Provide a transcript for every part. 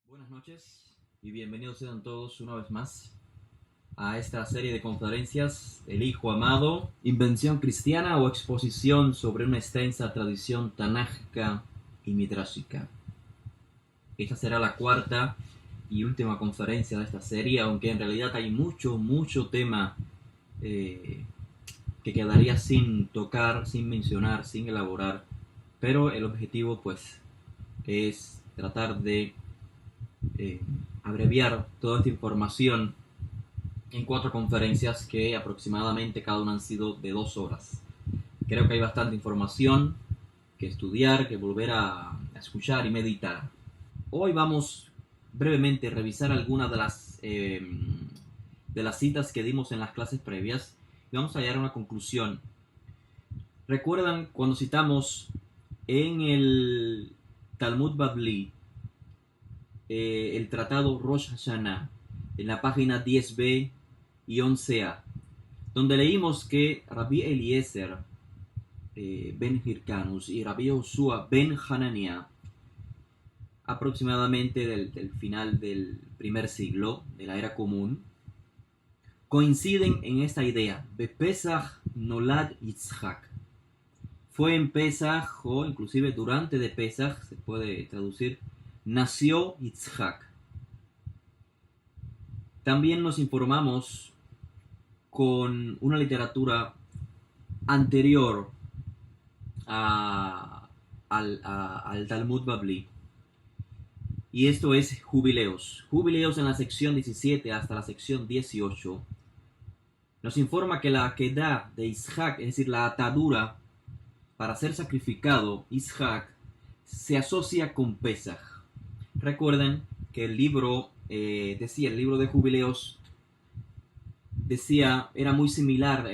Buenas noches y bienvenidos sean todos una vez más a esta serie de conferencias El Hijo Amado, Invención Cristiana o Exposición sobre una extensa tradición tanájica y midrashica. Esta será la cuarta y última conferencia de esta serie, aunque en realidad hay mucho tema que quedaría sin tocar, sin mencionar, sin elaborar, pero el objetivo pues es tratar de abreviar toda esta información en 4 conferencias que aproximadamente cada una han sido de 2 horas. Creo que hay bastante información que estudiar, que volver a escuchar y meditar. Hoy vamos brevemente a revisar algunas de las citas que dimos en las clases previas y vamos a llegar a una conclusión. ¿Recuerdan cuando citamos en el Talmud Bavli el tratado Rosh Hashanah en la página 10b y 11a, donde leímos que Rabbi Eliezer ben Hirkanus y Rabbi Yoshua ben Hanania, aproximadamente del final del primer siglo de la era común, coinciden en esta idea: Bepesach nolad Yitzhak. Fue en Pesach, o inclusive durante de Pesach, se puede traducir, nació Yitzhak. También nos informamos con una literatura anterior al Talmud Bavli, y esto es Jubileos. Jubileos en la sección 17 hasta la sección 18 nos informa que la Akedah de Yitzhak, es decir, la atadura para ser sacrificado, Yitzhak, se asocia con Pesach. Recuerden que el libro el libro de Jubileos decía, era muy similar,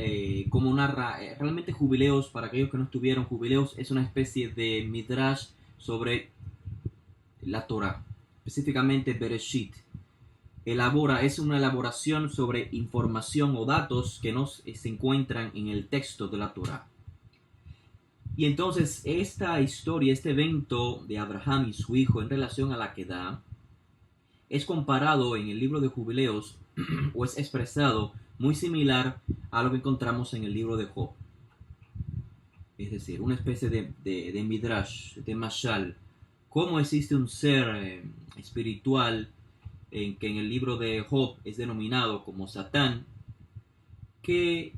como narra, realmente Jubileos, para aquellos que no estuvieron, Jubileos es una especie de midrash sobre la Torah, específicamente Bereshit. Es una elaboración sobre información o datos que no se encuentran en el texto de la Torah. Y entonces esta historia, este evento de Abraham y su hijo en relación a la Akedah, es comparado en el libro de Jubileos o es expresado muy similar a lo que encontramos en el libro de Job. Es decir, una especie de midrash, de mashal. Cómo existe un ser espiritual que en el libro de Job es denominado como Satán, que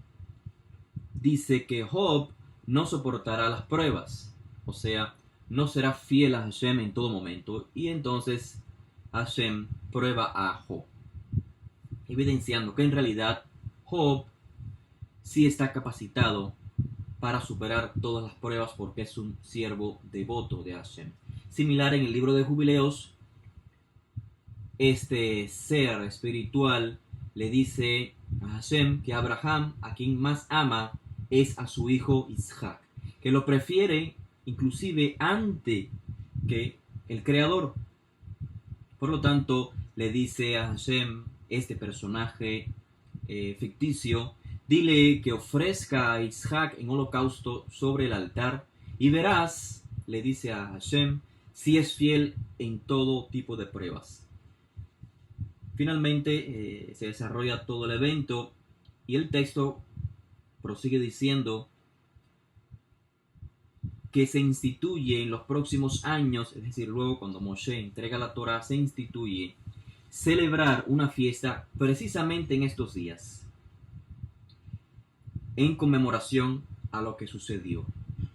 dice que Job no soportará las pruebas, o sea, no será fiel a Hashem en todo momento, y entonces Hashem prueba a Job, evidenciando que en realidad Job sí está capacitado para superar todas las pruebas porque es un siervo devoto de Hashem. Similar en el libro de Jubileos, este ser espiritual le dice a Hashem que Abraham, a quien más ama, es a su hijo Isaac, que lo prefiere inclusive antes que el Creador. Por lo tanto, le dice a Hashem, este personaje ficticio, dile que ofrezca a Isaac en holocausto sobre el altar y verás, le dice a Hashem, si es fiel en todo tipo de pruebas. Finalmente se desarrolla todo el evento y el texto prosigue diciendo que se instituye en los próximos años, es decir, luego cuando Moshe entrega la Torah, se instituye celebrar una fiesta precisamente en estos días, en conmemoración a lo que sucedió.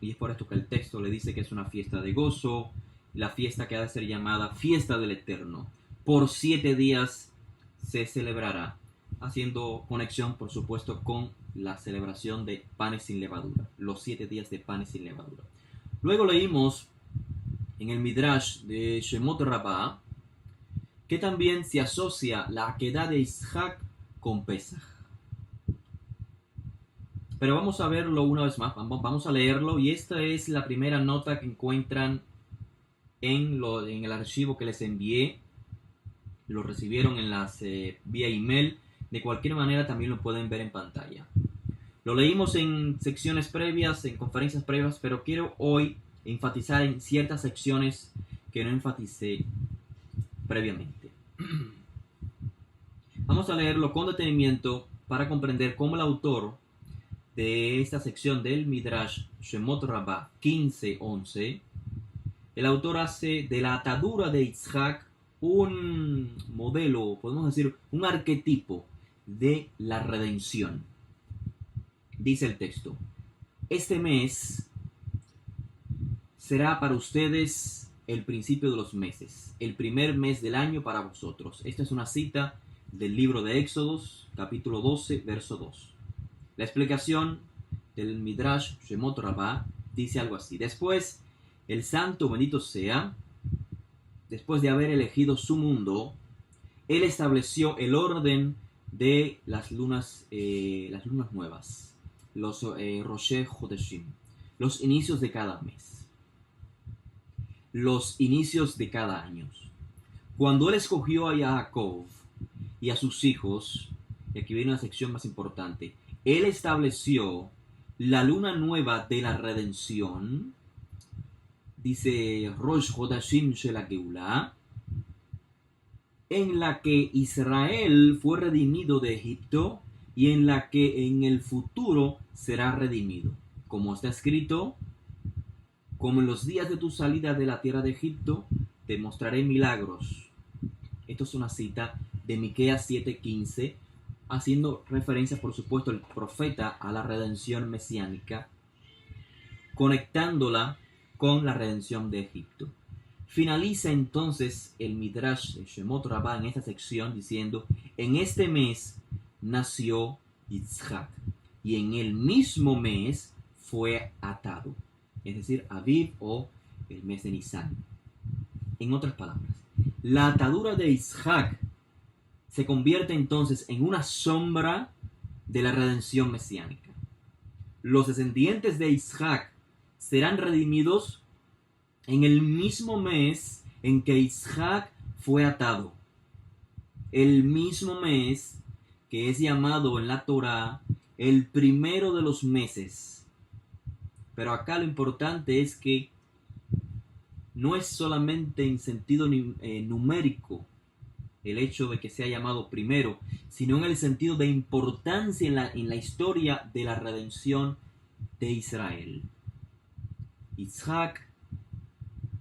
Y es por esto que el texto le dice que es una fiesta de gozo, la fiesta que ha de ser llamada Fiesta del Eterno. Por 7 días se celebrará, haciendo conexión, por supuesto, con la celebración de panes sin levadura, los 7 días de panes sin levadura. Luego leímos en el Midrash de Shemot Rabbah que también se asocia la Akedah de Isaac con Pesach. Pero vamos a verlo una vez más, vamos a leerlo, y esta es la primera nota que encuentran en el archivo que les envié. Lo recibieron vía email De cualquier manera también lo pueden ver en pantalla. Lo leímos en secciones previas, en conferencias previas, pero quiero hoy enfatizar en ciertas secciones que no enfaticé previamente. Vamos a leerlo con detenimiento para comprender cómo el autor de esta sección del Midrash Shemot Rabbah 15:11, el autor hace de la atadura de Yitzhak un modelo, podemos decir, un arquetipo de la redención. Dice el texto: este mes será para ustedes el principio de los meses, el primer mes del año para vosotros. Esta es una cita del libro de Éxodos, capítulo 12, verso 2. La explicación del Midrash Shemot Rabbah dice algo así: después, el santo bendito sea, después de haber elegido su mundo, él estableció el orden de las lunas nuevas, los Rosh Chodeshim, los inicios de cada mes, los inicios de cada año. Cuando él escogió a Jacob y a sus hijos, y aquí viene una sección más importante, él estableció la luna nueva de la redención, dice Rosh Chodashim Shel HaGeulah, en la que Israel fue redimido de Egipto y en la que en el futuro será redimido. Como está escrito: como en los días de tu salida de la tierra de Egipto, te mostraré milagros. Esto es una cita de Miqueas 7:15, haciendo referencia, por supuesto, el profeta a la redención mesiánica, conectándola con la redención de Egipto. Finaliza entonces el Midrash de Shemot Rabbah en esta sección diciendo: en este mes nació Yitzhak y en el mismo mes fue atado, es decir, Aviv o el mes de Nisan. En otras palabras, la atadura de Yitzhak se convierte entonces en una sombra de la redención mesiánica. Los descendientes de Yitzhak serán redimidos en el mismo mes en que Yitzhak fue atado. El mismo mes que es llamado en la Torá el primero de los meses. Pero acá lo importante es que no es solamente en sentido numérico el hecho de que sea llamado primero, sino en el sentido de importancia en la historia de la redención de Israel. Yitzhak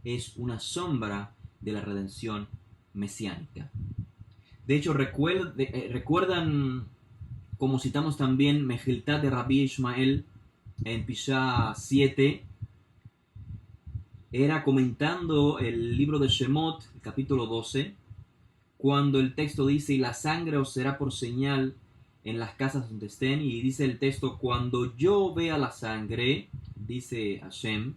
es una sombra de la redención mesiánica. De hecho, recuerdan, como citamos también, Mejiltá de Rabbi Ishmael en Pishá 7, era comentando el libro de Shemot, el capítulo 12, cuando el texto dice: y la sangre os será por señal en las casas donde estén, y dice el texto: cuando yo vea la sangre, dice Hashem,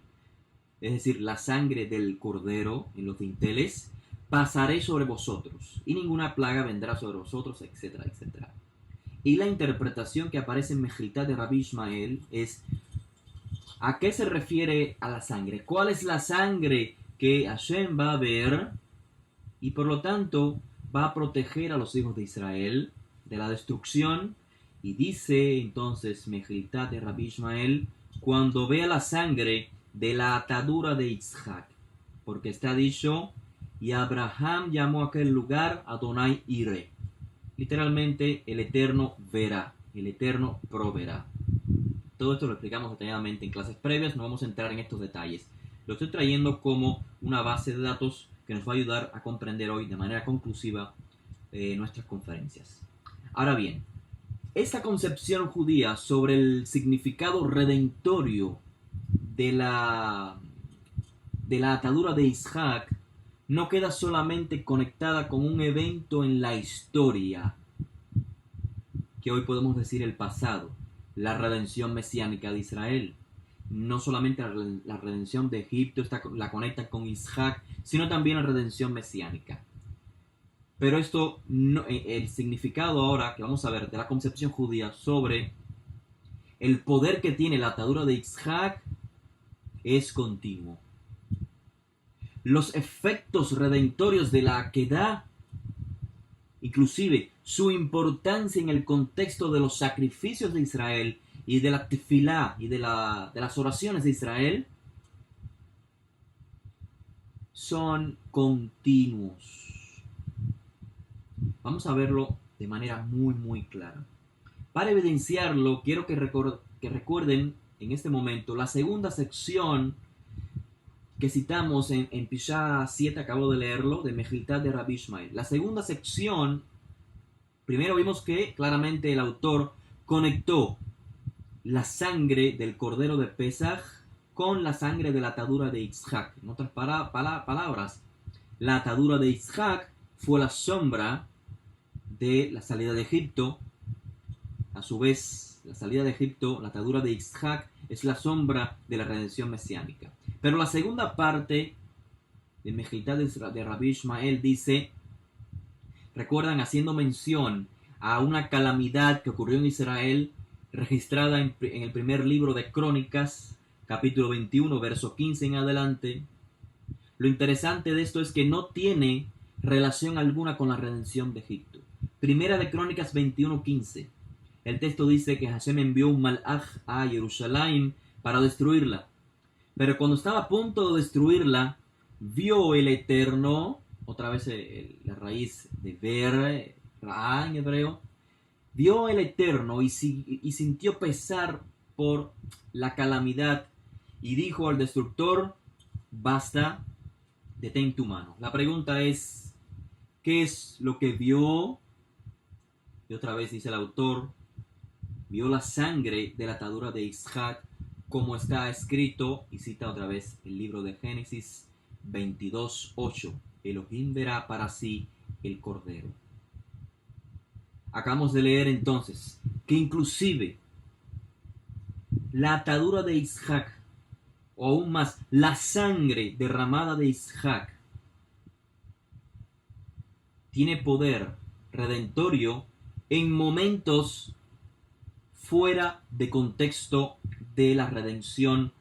es decir, la sangre del cordero en los dinteles, pasaré sobre vosotros, y ninguna plaga vendrá sobre vosotros, etcétera, etcétera. Y la interpretación que aparece en Mejiltá de Rabbi Ishmael es: ¿a qué se refiere a la sangre? ¿Cuál es la sangre que Hashem va a ver y por lo tanto va a proteger a los hijos de Israel de la destrucción? Y dice entonces Mejiltá de Rabbi Ishmael: cuando vea la sangre de la atadura de Yitzhak, porque está dicho: y Abraham llamó a aquel lugar Adonai Ire, literalmente el Eterno verá, el Eterno proveerá. Todo esto lo explicamos detalladamente en clases previas, no vamos a entrar en estos detalles. Lo estoy trayendo como una base de datos que nos va a ayudar a comprender hoy de manera conclusiva nuestras conferencias. Ahora bien, esta concepción judía sobre el significado redentorio de la atadura de Yitzhak no queda solamente conectada con un evento en la historia, que hoy podemos decir el pasado, la redención mesiánica de Israel. No solamente la redención de Egipto la conecta con Yitzhak, sino también la redención mesiánica. Pero esto, el significado ahora que vamos a ver de la concepción judía sobre el poder que tiene la atadura de Yitzhak es continuo. Los efectos redentorios de la Akedah inclusive su importancia en el contexto de los sacrificios de Israel y de la tefilá y de las oraciones de Israel, son continuos. Vamos a verlo de manera muy clara. Para evidenciarlo, quiero que recuerden en este momento la segunda sección que citamos en Pishá 7, acabo de leerlo, de Mejiltá de Rabbi Ishmael. La segunda sección, primero vimos que claramente el autor conectó la sangre del cordero de Pesaj con la sangre de la atadura de Yitzhak. En otras palabras, la atadura de Yitzhak fue la sombra de la salida de Egipto. A su vez, la salida de Egipto, la atadura de Yitzhak, es la sombra de la redención mesiánica. Pero la segunda parte de Mejiltá de Rabbi Ishmael dice, recuerdan, haciendo mención a una calamidad que ocurrió en Israel, registrada en el primer libro de Crónicas, capítulo 21, verso 15 en adelante. Lo interesante de esto es que no tiene relación alguna con la redención de Egipto. Primera de Crónicas 21:15. El texto dice que Hashem envió un malaj a Jerusalén para destruirla. Pero cuando estaba a punto de destruirla, vio el Eterno, otra vez la raíz de ver, ra en hebreo, vio el Eterno y sintió pesar por la calamidad y dijo al destructor, basta, detén tu mano. La pregunta es, ¿qué es lo que vio? Y otra vez dice el autor, vio la sangre de la atadura de Yitzhak, como está escrito, y cita otra vez el libro de Génesis 22:8. Elohim verá para sí el cordero. Acabamos de leer entonces que inclusive la atadura de Yitzhak, o aún más, la sangre derramada de Yitzhak, tiene poder redentorio en momentos fuera de contexto de la redención,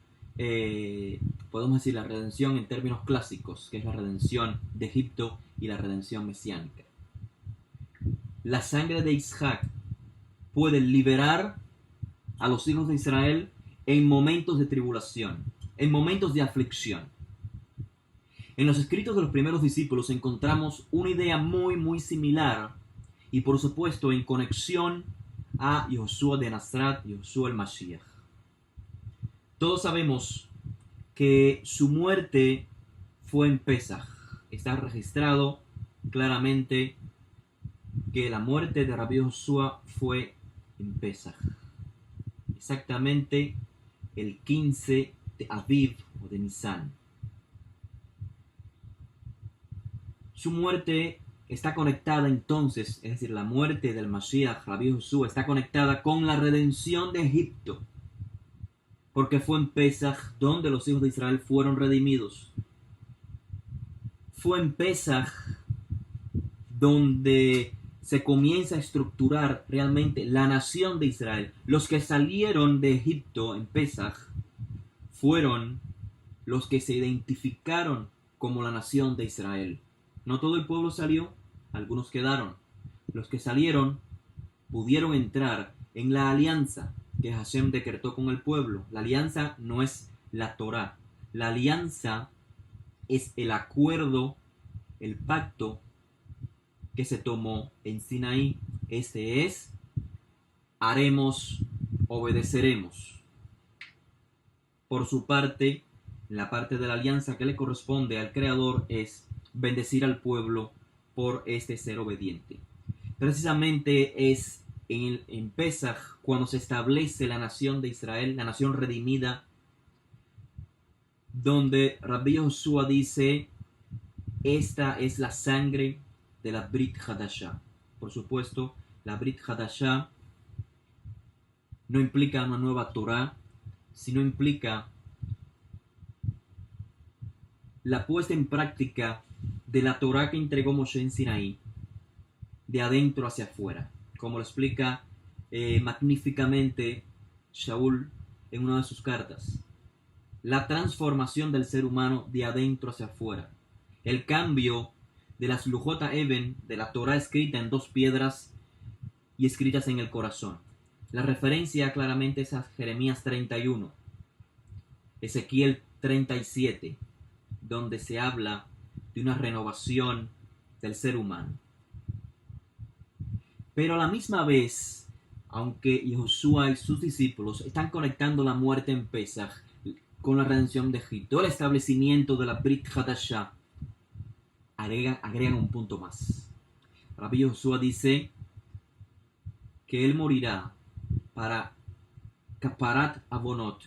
podemos decir la redención en términos clásicos, que es la redención de Egipto y la redención mesiánica. La sangre de Yitzhak puede liberar a los hijos de Israel en momentos de tribulación, en momentos de aflicción. En los escritos de los primeros discípulos encontramos una idea muy similar y por supuesto en conexión a Yoshua de Nazaret, Yoshua el Mashiach. Todos sabemos que su muerte fue en Pesaj. Está registrado claramente que la muerte de Rabbi Yoshua fue en Pesaj. Exactamente el 15 de Aviv o de Nisan. Su muerte está conectada entonces, es decir, la muerte del Mashiach, Rabbi Yoshua, está conectada con la redención de Egipto, porque fue en Pesaj donde los hijos de Israel fueron redimidos. Fue en Pesaj donde se comienza a estructurar realmente la nación de Israel. Los que salieron de Egipto en Pesaj fueron los que se identificaron como la nación de Israel. No todo el pueblo salió, algunos quedaron. Los que salieron pudieron entrar en la alianza que Hashem decretó con el pueblo. La alianza no es la Torá. La alianza es el acuerdo, el pacto que se tomó en Sinaí. Este es, haremos, obedeceremos. Por su parte, la parte de la alianza que le corresponde al Creador es bendecir al pueblo por este ser obediente. Precisamente es en Pesaj cuando se establece la nación de Israel, la nación redimida, donde Rabbi Yoshua dice, esta es la sangre de la Brit Hadashah. Por supuesto, la Brit Hadashah no implica una nueva Torah, sino implica la puesta en práctica de la Torah que entregó Moshe en Sinaí, de adentro hacia afuera, como lo explica magníficamente Shaul en una de sus cartas. La transformación del ser humano de adentro hacia afuera. El cambio de las Lujota Eben, de la Torah escrita en 2 piedras y escritas en el corazón. La referencia claramente es a Jeremías 31, Ezequiel 37, donde se habla de una renovación del ser humano. Pero a la misma vez, aunque Josué y sus discípulos están conectando la muerte en Pesaj con la redención de Egipto, el establecimiento de la Brit Hadashah, agregan un punto más. Rabbi Josué dice que él morirá para Kaparat Avonot,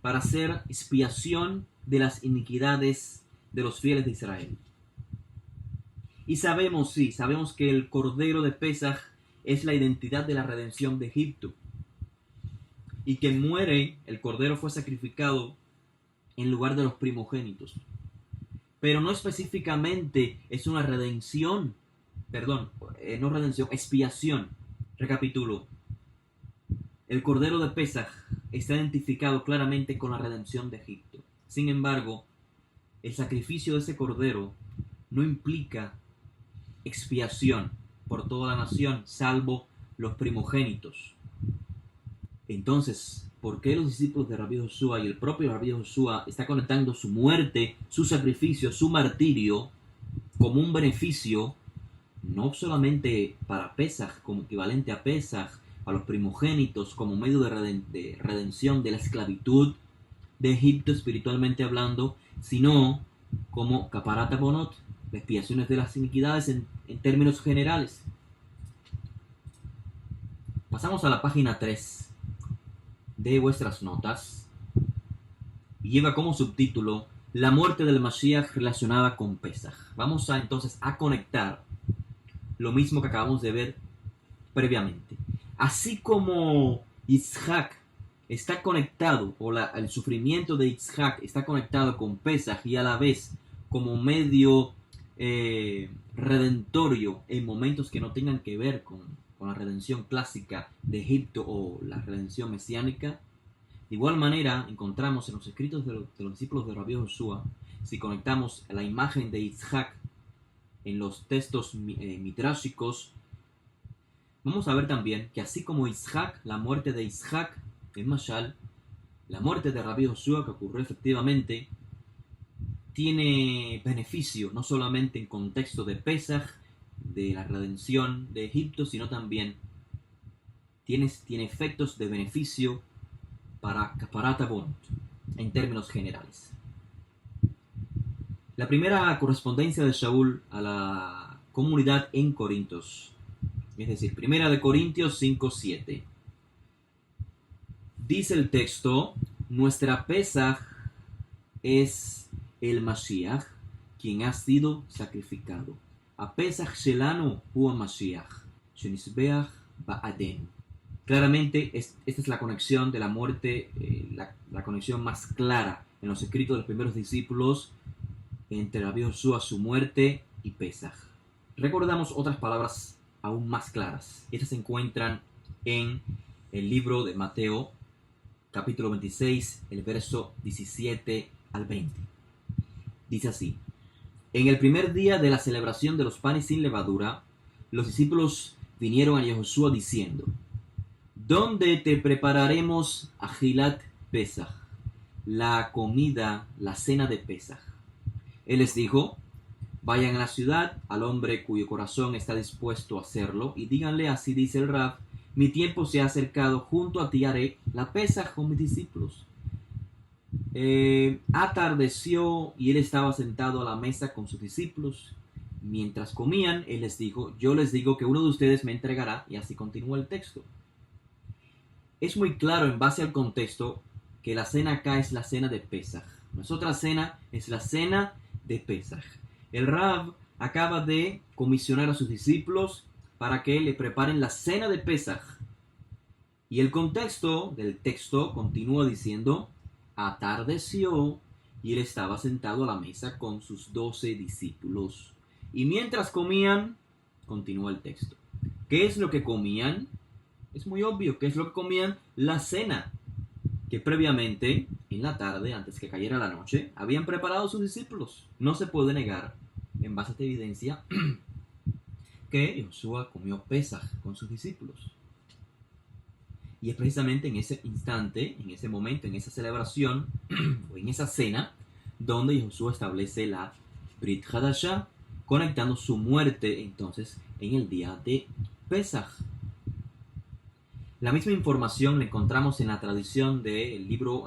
para hacer expiación de las iniquidades de los fieles de Israel. Y sabemos que el Cordero de Pesaj es la identidad de la redención de Egipto. Y que muere, el Cordero fue sacrificado en lugar de los primogénitos. Pero no específicamente es una redención, expiación. Recapitulo. El Cordero de Pesaj está identificado claramente con la redención de Egipto. Sin embargo, el sacrificio de ese Cordero no implica expiación por toda la nación, salvo los primogénitos. Entonces, ¿por qué los discípulos de Rabbi Josué y el propio Rabbi Josué está conectando su muerte, su sacrificio, su martirio como un beneficio, no solamente para Pesaj, como equivalente a Pesaj, a los primogénitos, como medio de redención de la esclavitud de Egipto espiritualmente hablando, sino como Kaparat Avonot, expiaciones de las iniquidades en términos generales? Pasamos a la página 3 de vuestras notas y lleva como subtítulo la muerte del Mashiach relacionada con Pesaj. Vamos entonces a conectar lo mismo que acabamos de ver previamente. Así como Isaac está conectado, o el sufrimiento de Isaac está conectado con Pesaj y a la vez como medio redentorio en momentos que no tengan que ver con la redención clásica de Egipto o la redención mesiánica. De igual manera, encontramos en los escritos de los discípulos de Rabbi Josué, si conectamos la imagen de Isaac en los textos midrashicos, vamos a ver también que así como Isaac, la muerte de Isaac en Mashal, la muerte de Rabbi Josué, que ocurrió efectivamente, tiene beneficio no solamente en contexto de Pesaj, de la redención de Egipto, sino también tiene efectos de beneficio para Kaparat Avonot en términos generales. La primera correspondencia de Shaul a la comunidad en Corintios, es decir, primera de Corintios 5:7. Dice el texto: nuestra Pesaj es el Mashiach, quien ha sido sacrificado. A Pesaj Shelanu hu Mashiach, Shenisbeach Ba'adenu. Claramente, esta es la conexión de la muerte, la conexión más clara en los escritos de los primeros discípulos entre Rabbi Josué, su muerte, y Pesaj. Recordamos otras palabras aún más claras. Estas se encuentran en el libro de Mateo, capítulo 26, el verso 17 al 20. Dice así: en el primer día de la celebración de los panes sin levadura, los discípulos vinieron a Josué diciendo: ¿dónde te prepararemos Ajilat Pesaj, la comida, la cena de Pesaj? Él les dijo: vayan a la ciudad al hombre cuyo corazón está dispuesto a hacerlo y díganle: así dice el Rab, mi tiempo se ha acercado, junto a ti haré la Pesaj con mis discípulos. Atardeció y él estaba sentado a la mesa con sus discípulos. Mientras comían, él les dijo: yo les digo que uno de ustedes me entregará, y así continúa el texto. Es muy claro en base al contexto que la cena acá es la cena de Pesaj. No es otra cena, es la cena de Pesaj. El Rab acaba de comisionar a sus discípulos para que le preparen la cena de Pesaj. Y el contexto del texto continúa diciendo: atardeció y él estaba sentado a la mesa con sus 12 discípulos. Y mientras comían, continúa el texto. ¿Qué es lo que comían? Es muy obvio. ¿Qué es lo que comían? La cena que previamente, en la tarde, antes que cayera la noche, habían preparado sus discípulos. No se puede negar en base a esta evidencia, que Josué comió Pesaj con sus discípulos. Y es precisamente en ese instante, en ese momento, en esa celebración, o en esa cena, donde Josué establece la Brit Hadashah, conectando su muerte entonces en el día de Pesaj. La misma información la encontramos en la tradición del libro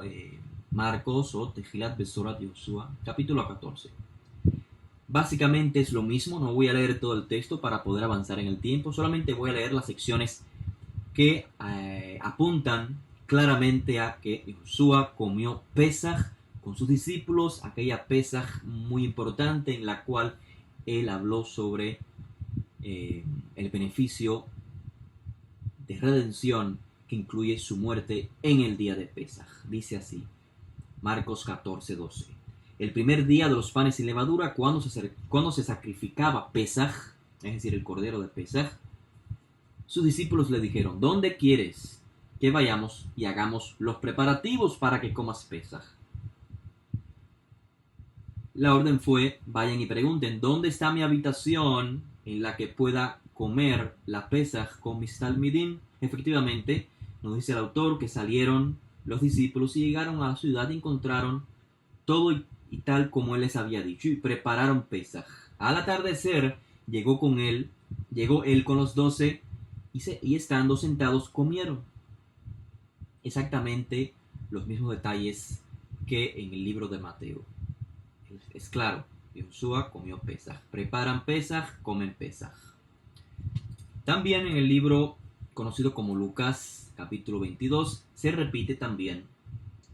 Marcos o Tejilat Besorat Josué, capítulo 14. Básicamente es lo mismo, no voy a leer todo el texto para poder avanzar en el tiempo, solamente voy a leer las secciones que apuntan claramente a que Josué comió Pesaj con sus discípulos, aquella Pesaj muy importante en la cual él habló sobre el beneficio de redención que incluye su muerte en el día de Pesaj. Dice así, Marcos 14:12. El primer día de los panes sin levadura, cuando se sacrificaba Pesaj, es decir, el cordero de Pesaj, sus discípulos le dijeron, ¿dónde quieres que vayamos y hagamos los preparativos para que comas Pesaj? La orden fue, vayan y pregunten, ¿dónde está mi habitación en la que pueda comer la Pesaj con mis talmidim? Efectivamente, nos dice el autor que salieron los discípulos y llegaron a la ciudad y encontraron todo y tal como él les había dicho y prepararon Pesaj. Al atardecer llegó él con los 12 y estando sentados comieron. Exactamente los mismos detalles que en el libro de Mateo. Es claro, Josué comió Pesaj. Preparan Pesaj, comen Pesaj. También en el libro conocido como Lucas, capítulo 22, se repite también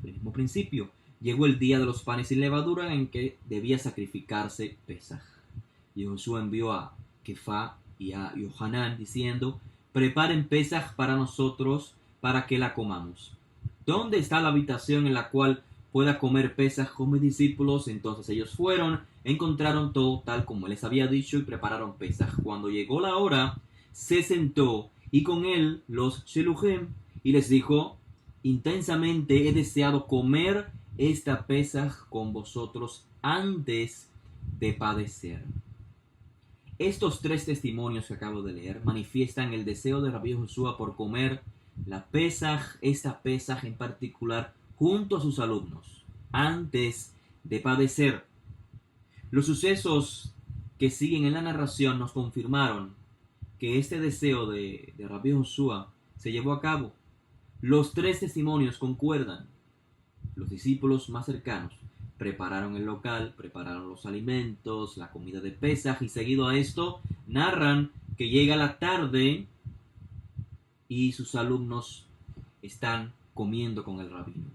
el mismo principio. Llegó el día de los panes sin levadura en que debía sacrificarse Pesaj. Y Josué envió a Kefá y a Yohanan diciendo, preparen Pesaj para nosotros para que la comamos. ¿Dónde está la habitación en la cual pueda comer Pesaj con mis discípulos? Entonces ellos fueron, encontraron todo tal como les había dicho y prepararon Pesaj. Cuando llegó la hora, se sentó y con él los Shelujem y les dijo, intensamente he deseado comer esta Pesaj con vosotros antes de padecer. Estos tres testimonios que acabo de leer manifiestan el deseo de Rabbi Josué por comer la Pesaj, esta Pesaj en particular, junto a sus alumnos, antes de padecer. Los sucesos que siguen en la narración nos confirmaron que este deseo de Rabbi Josué se llevó a cabo. Los tres testimonios concuerdan. Los discípulos más cercanos prepararon el local, prepararon los alimentos, la comida de Pesaj y seguido a esto narran que llega la tarde y sus alumnos están comiendo con el rabino.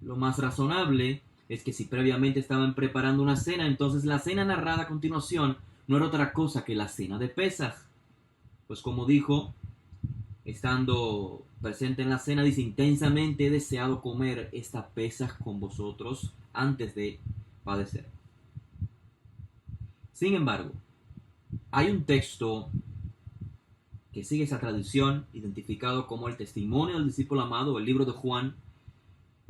Lo más razonable es que si previamente estaban preparando una cena, entonces la cena narrada a continuación no era otra cosa que la cena de Pesaj. Pues como dijo, estando presente en la cena, dice, intensamente he deseado comer esta Pesaj con vosotros antes de padecer. Sin embargo, hay un texto que sigue esa tradición, identificado como el testimonio del discípulo amado, el libro de Juan,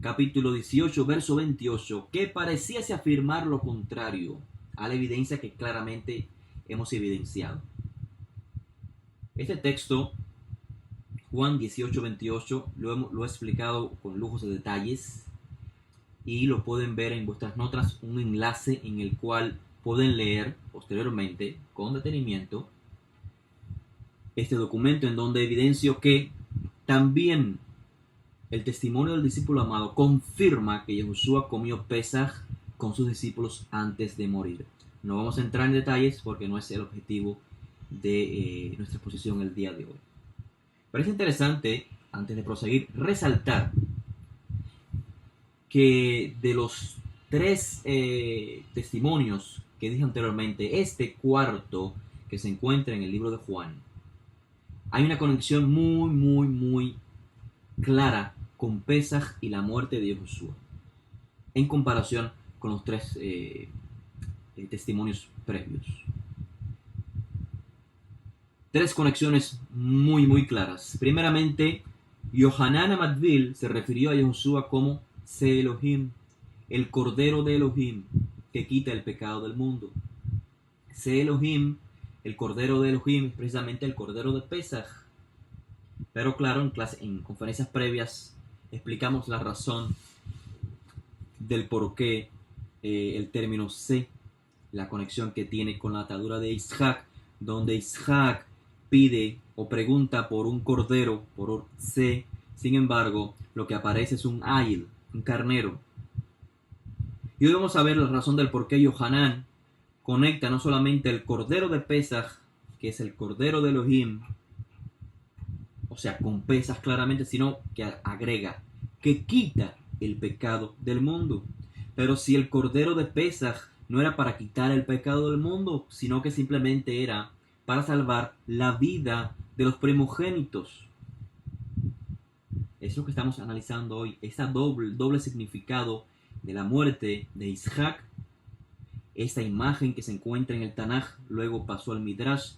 capítulo 18, verso 28, que pareciese afirmar lo contrario a la evidencia que claramente hemos evidenciado. Este texto, Juan 18, 28, lo he explicado con lujos de detalles y lo pueden ver en vuestras notas, un enlace en el cual pueden leer posteriormente, con detenimiento, este documento en donde evidencio que también el testimonio del discípulo amado confirma que Josué comió Pesaj con sus discípulos antes de morir. No vamos a entrar en detalles porque no es el objetivo de nuestra exposición el día de hoy. Pero es interesante, antes de proseguir, resaltar que de los tres testimonios que dije anteriormente, este cuarto que se encuentra en el libro de Juan, hay una conexión muy clara con Pesaj y la muerte de Josué, en comparación con los tres testimonios previos. Tres conexiones muy claras. Primeramente, Yohanan Amadvil se refirió a Josué como Se Elohim, el Cordero de Elohim, que quita el pecado del mundo. Ese Elohim, el cordero de Elohim, es precisamente el cordero de Pesaj. Pero claro, en conferencias previas explicamos la razón del por qué el término se, la conexión que tiene con la atadura de Isaac, donde Isaac pide o pregunta por un cordero, por se. Sin embargo, lo que aparece es un ayil, un carnero. Y hoy vamos a ver la razón del por qué Yohanan conecta no solamente el cordero de Pesaj, que es el cordero de Elohim, o sea, con Pesaj claramente, sino que agrega, que quita el pecado del mundo. Pero si el cordero de Pesaj no era para quitar el pecado del mundo, sino que simplemente era para salvar la vida de los primogénitos. Es lo que estamos analizando hoy, ese doble significado de la muerte de Isaac, esta imagen que se encuentra en el Tanaj, luego pasó al Midrash,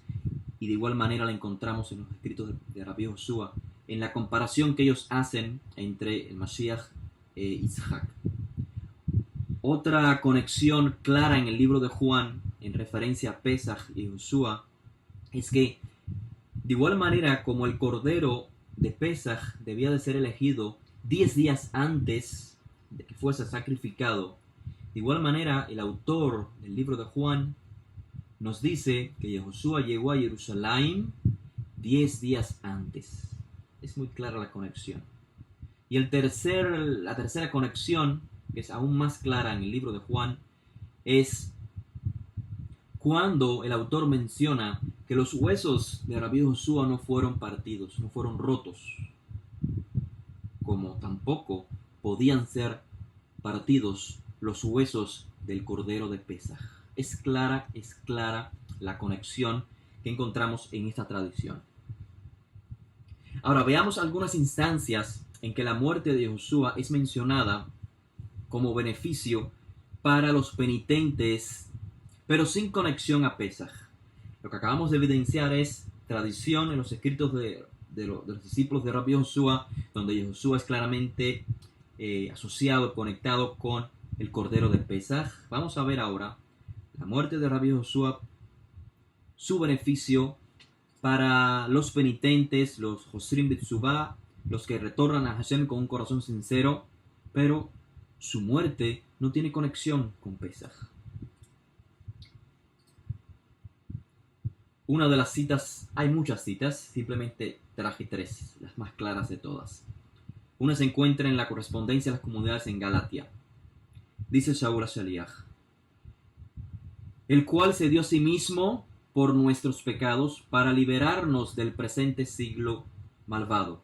y de igual manera la encontramos en los escritos de Rabbi Joshua, en la comparación que ellos hacen entre el Mashiach e Isaac. Otra conexión clara en el libro de Juan, en referencia a Pesaj y Joshua, es que de igual manera como el cordero de Pesaj debía de ser elegido 10 días antes de que fuese sacrificado, de igual manera el autor del libro de Juan nos dice que Joshua llegó a Jerusalén 10 días antes. Es muy clara la conexión. Y la tercera conexión, que es aún más clara en el libro de Juan, es cuando el autor menciona que los huesos de Rabbi Joshua no fueron partidos, no fueron rotos, como tampoco podían ser partidos los huesos del cordero de Pesaj. Es clara la conexión que encontramos en esta tradición. Ahora veamos algunas instancias en que la muerte de Joshua es mencionada como beneficio para los penitentes, pero sin conexión a Pesaj. Lo que acabamos de evidenciar es tradición en los escritos de los discípulos de Rabbi Joshua, donde Joshua es claramente asociado, conectado con el cordero de Pesaj. Vamos a ver ahora la muerte de Rabbi Joshua, su beneficio para los penitentes, los Josrim B'Teshuvah, los que retornan a Hashem con un corazón sincero, pero su muerte no tiene conexión con Pesaj. Una de las citas, hay muchas citas, simplemente traje 3, las más claras de todas. Una se encuentra en la correspondencia a las comunidades en Galatia. Dice Shaul HaShaliach, el cual se dio a sí mismo por nuestros pecados para liberarnos del presente siglo malvado,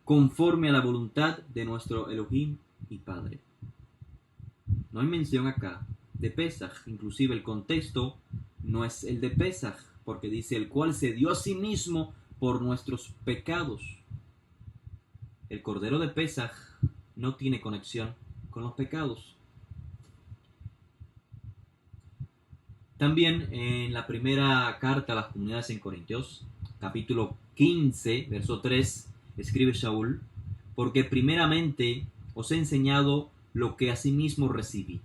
conforme a la voluntad de nuestro Elohim y Padre. No hay mención acá de Pesaj, inclusive el contexto no es el de Pesaj, porque dice el cual se dio a sí mismo por nuestros pecados. El cordero de Pesaj no tiene conexión con los pecados. También en la primera carta a las comunidades en Corintios, capítulo 15, verso 3, escribe Shaul, porque primeramente os he enseñado lo que asimismo recibí,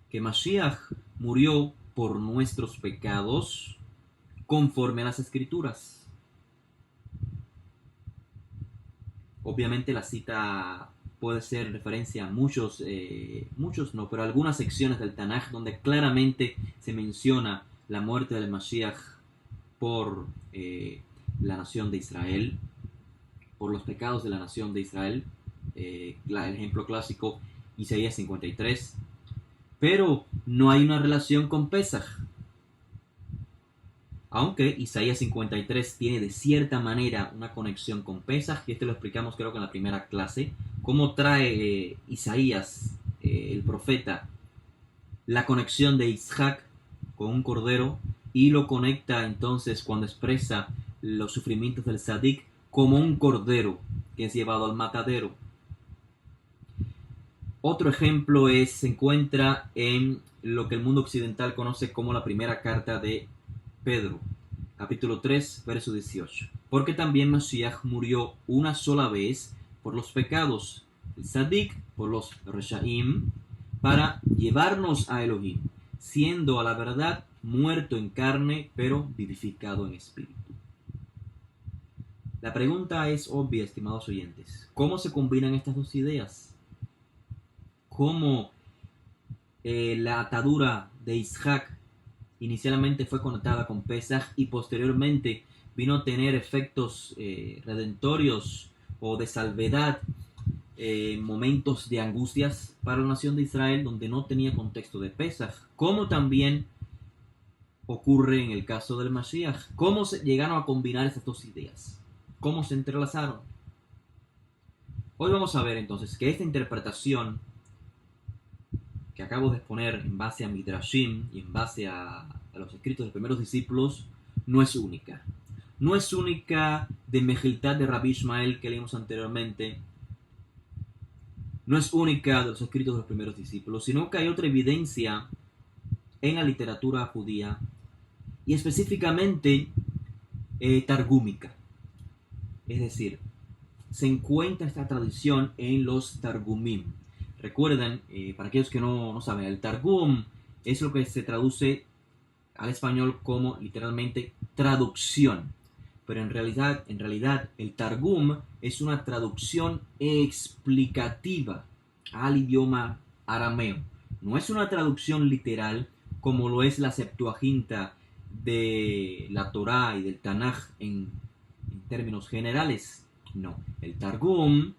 que Mashiach murió por nuestros pecados conforme a las Escrituras. Obviamente la cita puede ser referencia a muchos no, pero algunas secciones del Tanaj donde claramente se menciona la muerte del Mashiach por la nación de Israel, por los pecados de la nación de Israel. El ejemplo clásico, Isaías 53. Pero no hay una relación con Pesaj. Aunque Isaías 53 tiene de cierta manera una conexión con Pesaj, y lo explicamos creo que en la primera clase, cómo trae Isaías, el profeta, la conexión de Isaac con un cordero, y lo conecta entonces cuando expresa los sufrimientos del Sadik como un cordero que es llevado al matadero. Otro ejemplo se encuentra en lo que el mundo occidental conoce como la primera carta de Pedro, capítulo 3, verso 18. Porque también Mashiach murió una sola vez por los pecados, el Sadik por los Reshaim, para llevarnos a Elohim, siendo a la verdad muerto en carne, pero vivificado en espíritu. La pregunta es obvia, estimados oyentes. ¿Cómo se combinan estas dos ideas? ¿Cómo la atadura de Isaac inicialmente fue conectada con Pesaj y posteriormente vino a tener efectos redentorios o de salvedad, momentos de angustias para la nación de Israel donde no tenía contexto de Pesaj, como también ocurre en el caso del Mashiach? ¿Cómo se llegaron a combinar estas dos ideas? ¿Cómo se entrelazaron? Hoy vamos a ver entonces que esta interpretación que acabo de exponer en base a Midrashim y en base a los escritos de los primeros discípulos no es única. No es única de Mejiltat de Rabbi Ishmael que leímos anteriormente. No es única de los escritos de los primeros discípulos, sino que hay otra evidencia en la literatura judía y específicamente targúmica. Es decir, se encuentra esta tradición en los Targumim. Recuerden, para aquellos que no saben, el Targum es lo que se traduce al español como literalmente traducción. Pero en realidad el Targum es una traducción explicativa al idioma arameo. No es una traducción literal como lo es la Septuaginta de la Torá y del Tanaj en términos generales. No, el Targum,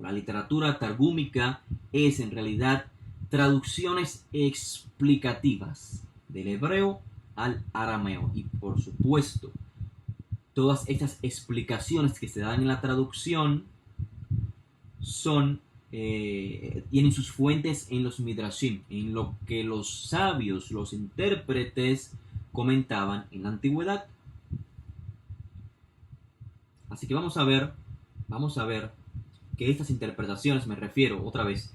la literatura targúmica, es en realidad traducciones explicativas del hebreo al arameo. Y por supuesto, todas estas explicaciones que se dan en la traducción tienen sus fuentes en los Midrashim, en lo que los sabios, los intérpretes, comentaban en la antigüedad. Así que vamos a ver que estas interpretaciones, me refiero otra vez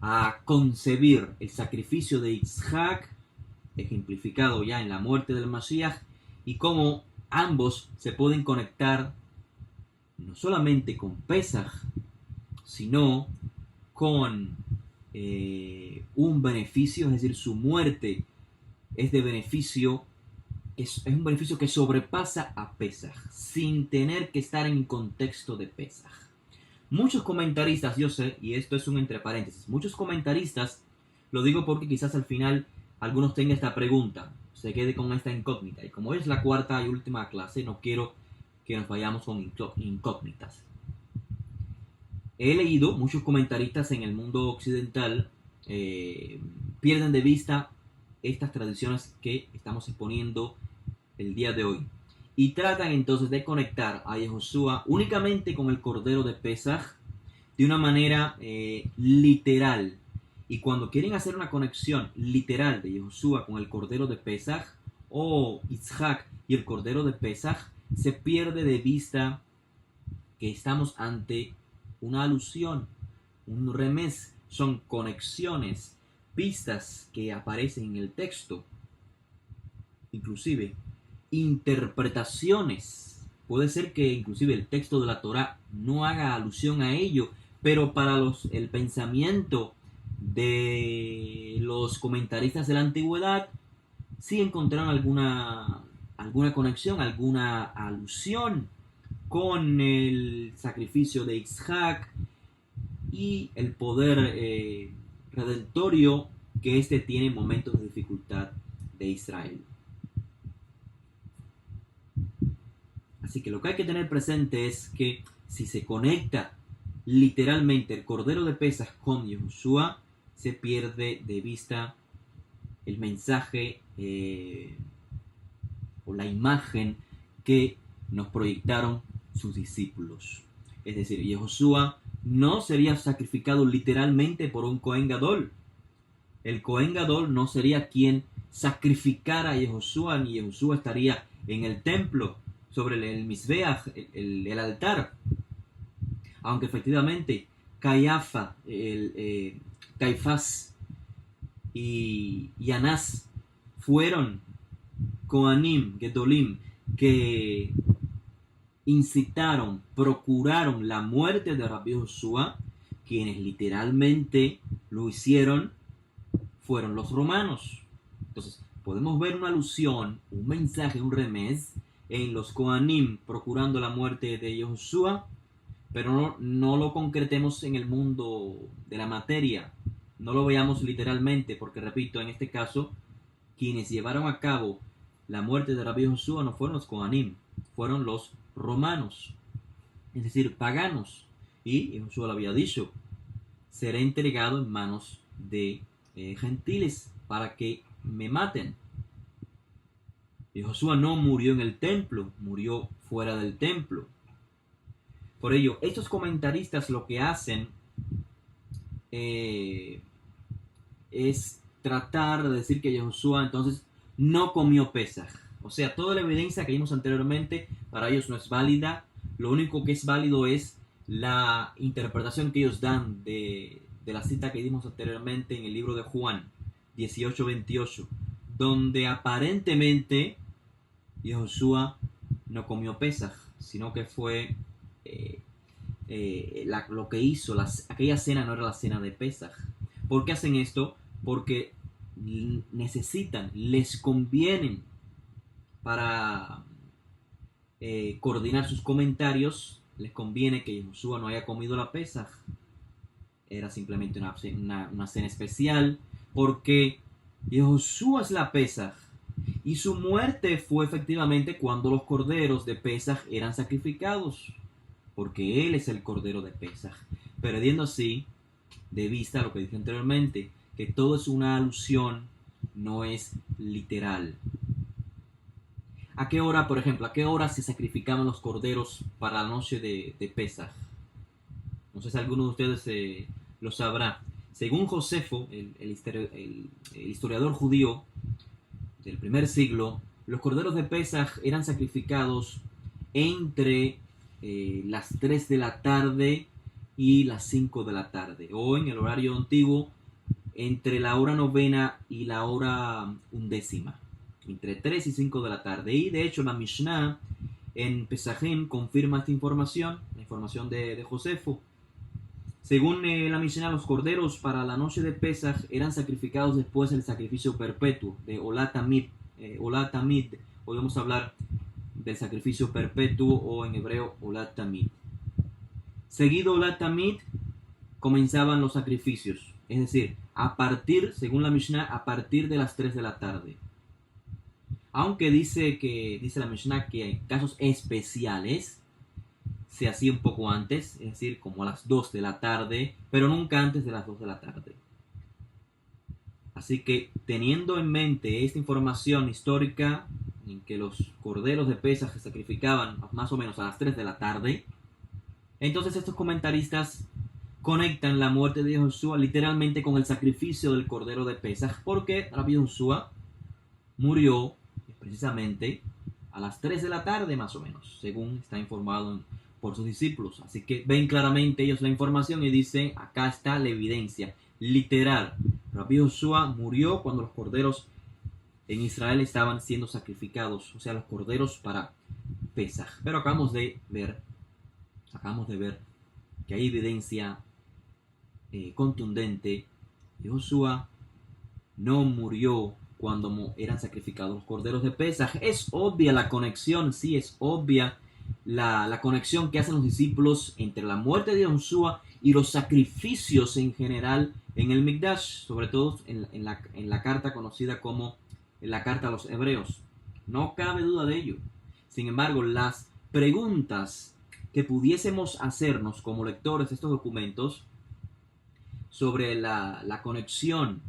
a concebir el sacrificio de Isaac, ejemplificado ya en la muerte del Mashiach, y cómo ambos se pueden conectar no solamente con Pesaj, sino con un beneficio, es decir, su muerte es de beneficio. Es un beneficio que sobrepasa a Pesaj, sin tener que estar en contexto de Pesaj. Muchos comentaristas, yo sé, y esto es un entre paréntesis, muchos comentaristas, lo digo porque quizás al final algunos tengan esta pregunta, se quede con esta incógnita, y como es la cuarta y última clase, no quiero que nos vayamos con incógnitas. He leído muchos comentaristas en el mundo occidental pierden de vista estas tradiciones que estamos exponiendo el día de hoy y tratan entonces de conectar a Yehoshua únicamente con el Cordero de Pesaj de una manera literal. Y cuando quieren hacer una conexión literal de Yehoshua con el Cordero de Pesaj o Isaac y el Cordero de Pesaj, se pierde de vista que estamos ante una alusión, un remés, son conexiones, pistas que aparecen en el texto, inclusive interpretaciones. Puede ser que inclusive el texto de la Torá no haga alusión a ello, pero para el pensamiento de los comentaristas de la antigüedad sí encontraron alguna conexión, alguna alusión con el sacrificio de Isaac y el poder redentorio que éste tiene en momentos de dificultad de Israel. Así que lo que hay que tener presente es que si se conecta literalmente el Cordero de Pesaj con Yehoshua, se pierde de vista el mensaje o la imagen que nos proyectaron sus discípulos. Es decir, Yehoshua no sería sacrificado literalmente por un Cohen Gadol. El Cohen Gadol no sería quien sacrificara a Yehoshua, ni Yehoshua estaría en el templo, sobre el Mizbeach, el altar. Aunque efectivamente Caifás y Anás fueron Kohanim, Gedolim, que incitaron, procuraron la muerte de Rabbi Yehoshua, quienes literalmente lo hicieron fueron los romanos. Entonces, podemos ver una alusión, un mensaje, un remés en los Kohanim procurando la muerte de Yehoshua, pero no lo concretemos en el mundo de la materia, no lo veamos literalmente, porque repito, en este caso, quienes llevaron a cabo la muerte de Rabbi Josué no fueron los Kohanim, fueron los romanos, es decir, paganos. Y Josué lo había dicho, seré entregado en manos de gentiles para que me maten. Y Josué no murió en el templo, murió fuera del templo. Por ello, estos comentaristas lo que hacen es tratar de decir que Josué entonces no comió Pesaj. O sea, toda la evidencia que vimos anteriormente para ellos no es válida. Lo único que es válido es la interpretación que ellos dan de la cita que dimos anteriormente en el libro de Juan 18:28, donde aparentemente Josué no comió Pesaj, sino que fue lo que hizo, aquella cena no era la cena de Pesaj. ¿Por qué hacen esto? Porque necesitan, les convienen para coordinar sus comentarios, les conviene que Josué no haya comido la Pesaj. Era simplemente una cena especial, porque Josué es la Pesaj. Y su muerte fue efectivamente cuando los corderos de Pesaj eran sacrificados, porque él es el cordero de Pesaj, perdiendo así de vista lo que dije anteriormente, que todo es una alusión, no es literal. ¿A qué hora, por ejemplo, a qué hora se sacrificaban los corderos para la noche de Pesaj? No sé si alguno de ustedes lo sabrá. Según Josefo, el historiador judío del primer siglo, los corderos de Pesaj eran sacrificados entre las 3 de la tarde y las 5 de la tarde, o en el horario antiguo, entre la hora novena y la hora undécima, entre 3 y 5 de la tarde. Y de hecho la Mishnah en Pesajim confirma esta información, la información de Josefo. Según la Mishnah, los corderos para la noche de Pesaj eran sacrificados después del sacrificio perpetuo de Olat Tamid. Hoy vamos a hablar del sacrificio perpetuo, o en hebreo Olat Tamid. Seguido Olat Tamid comenzaban los sacrificios, es decir, según la Mishnah, a partir de las 3 de la tarde. Aunque dice la Mishnah que en casos especiales se hacía un poco antes, es decir, como a las 2 de la tarde, pero nunca antes de las 2 de la tarde. Así que, teniendo en mente esta información histórica, en que los corderos de Pesaj se sacrificaban más o menos a las 3 de la tarde, entonces estos comentaristas conectan la muerte de Josué literalmente con el sacrificio del cordero de Pesaj, porque Rabbi Josué murió precisamente a las 3 de la tarde más o menos, según está informado por sus discípulos. Así que ven claramente ellos la información y dicen, acá está la evidencia literal. Rabbi Josué murió cuando los corderos en Israel estaban siendo sacrificados, o sea, los corderos para Pesaj. Pero acabamos de ver que hay evidencia contundente. Josué no murió cuando eran sacrificados los corderos de Pesaj. Es obvia la conexión, sí, es obvia la conexión que hacen los discípulos entre la muerte de Josué y los sacrificios en general en el Mikdash, sobre todo en la carta conocida como la carta a los hebreos. No cabe duda de ello. Sin embargo, las preguntas que pudiésemos hacernos como lectores de estos documentos sobre la conexión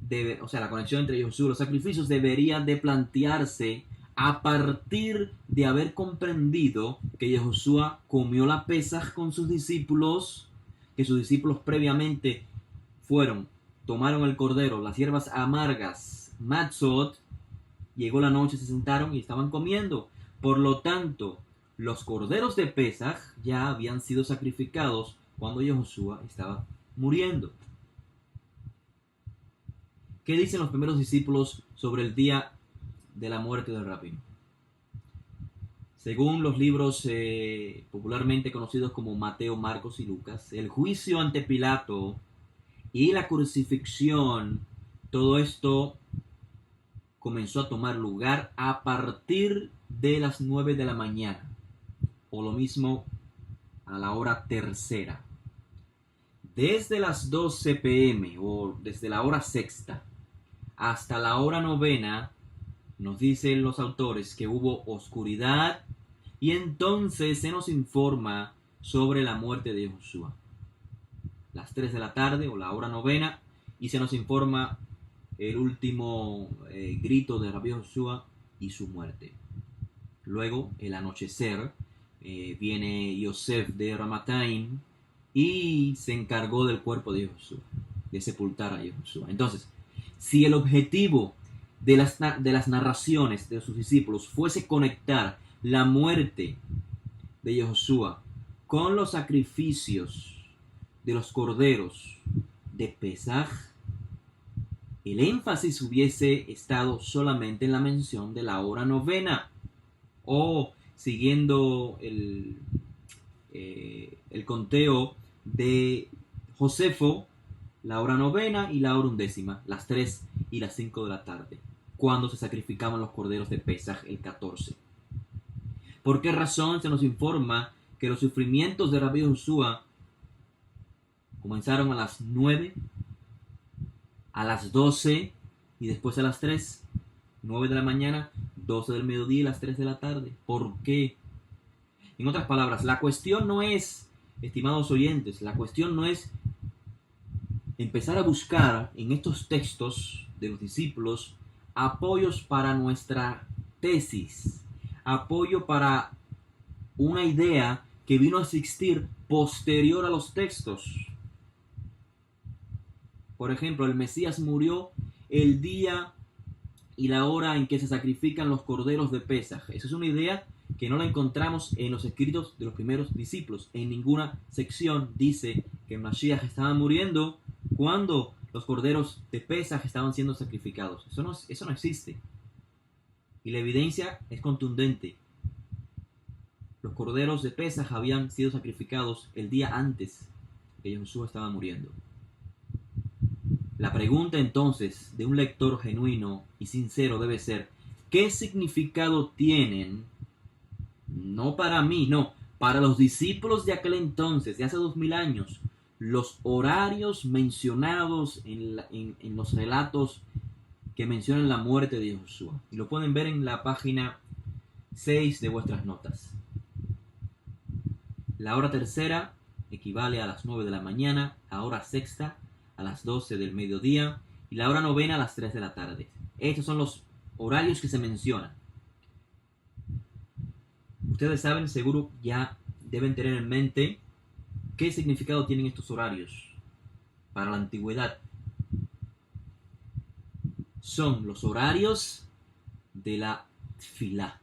la conexión entre Josué y los sacrificios debería de plantearse a partir de haber comprendido que Josué comió la Pesaj con sus discípulos, que sus discípulos previamente tomaron el cordero, las hierbas amargas, matzot, llegó la noche, se sentaron y estaban comiendo. Por lo tanto, los corderos de Pesaj ya habían sido sacrificados cuando Josué estaba muriendo. ¿Qué dicen los primeros discípulos sobre el día de la muerte del rabino? Según los libros popularmente conocidos como Mateo, Marcos y Lucas, el juicio ante Pilato y la crucifixión Todo esto comenzó a tomar lugar a partir de las 9 de la mañana, o lo mismo a la hora tercera. Desde las 12 p.m. o desde la hora sexta hasta la hora novena, nos dicen los autores que hubo oscuridad y entonces se nos informa sobre la muerte de Josué. Las 3 de la tarde o la hora novena y se nos informa el último grito de Rabbi Josué y su muerte. Luego, el anochecer, viene Yosef de Ramataim y se encargó del cuerpo de Josué, de sepultar a Josué. Entonces, si el objetivo de las narraciones de sus discípulos fuese conectar la muerte de Josué con los sacrificios de los corderos de Pesaj, el énfasis hubiese estado solamente en la mención de la hora novena, o siguiendo el conteo de Josefo, la hora novena y la hora undécima, las 3 y las 5 de la tarde, cuando se sacrificaban los corderos de Pesaj el 14. ¿Por qué razón se nos informa que los sufrimientos de Rabbi Josué comenzaron a las 9, a las 12 y después a las 3? 9 de la mañana, 12 del mediodía y las 3 de la tarde. ¿Por qué? En otras palabras, la cuestión no es, estimados oyentes, la cuestión no es empezar a buscar en estos textos de los discípulos apoyos para nuestra tesis, apoyo para una idea que vino a existir posterior a los textos. Por ejemplo, el Mesías murió el día y la hora en que se sacrifican los corderos de Pesaj. Esa es una idea que no la encontramos en los escritos de los primeros discípulos. En ninguna sección dice que Mashiach estaba muriendo cuando los corderos de Pesaj estaban siendo sacrificados. Eso no existe. Y la evidencia es contundente. Los corderos de Pesaj habían sido sacrificados el día antes que Josué estaba muriendo. La pregunta entonces de un lector genuino y sincero debe ser: ¿qué significado tienen, no para mí, no, para los discípulos de aquel entonces, de hace 2000 años, los horarios mencionados en los relatos que mencionan la muerte de Josué? Y lo pueden ver en la página 6 de vuestras notas. La hora tercera equivale a las 9 de la mañana, la hora sexta a las 12 del mediodía y la hora novena a las 3 de la tarde. Estos son los horarios que se mencionan. Ustedes saben, seguro ya deben tener en mente qué significado tienen estos horarios para la antigüedad. Son los horarios de la tefilá,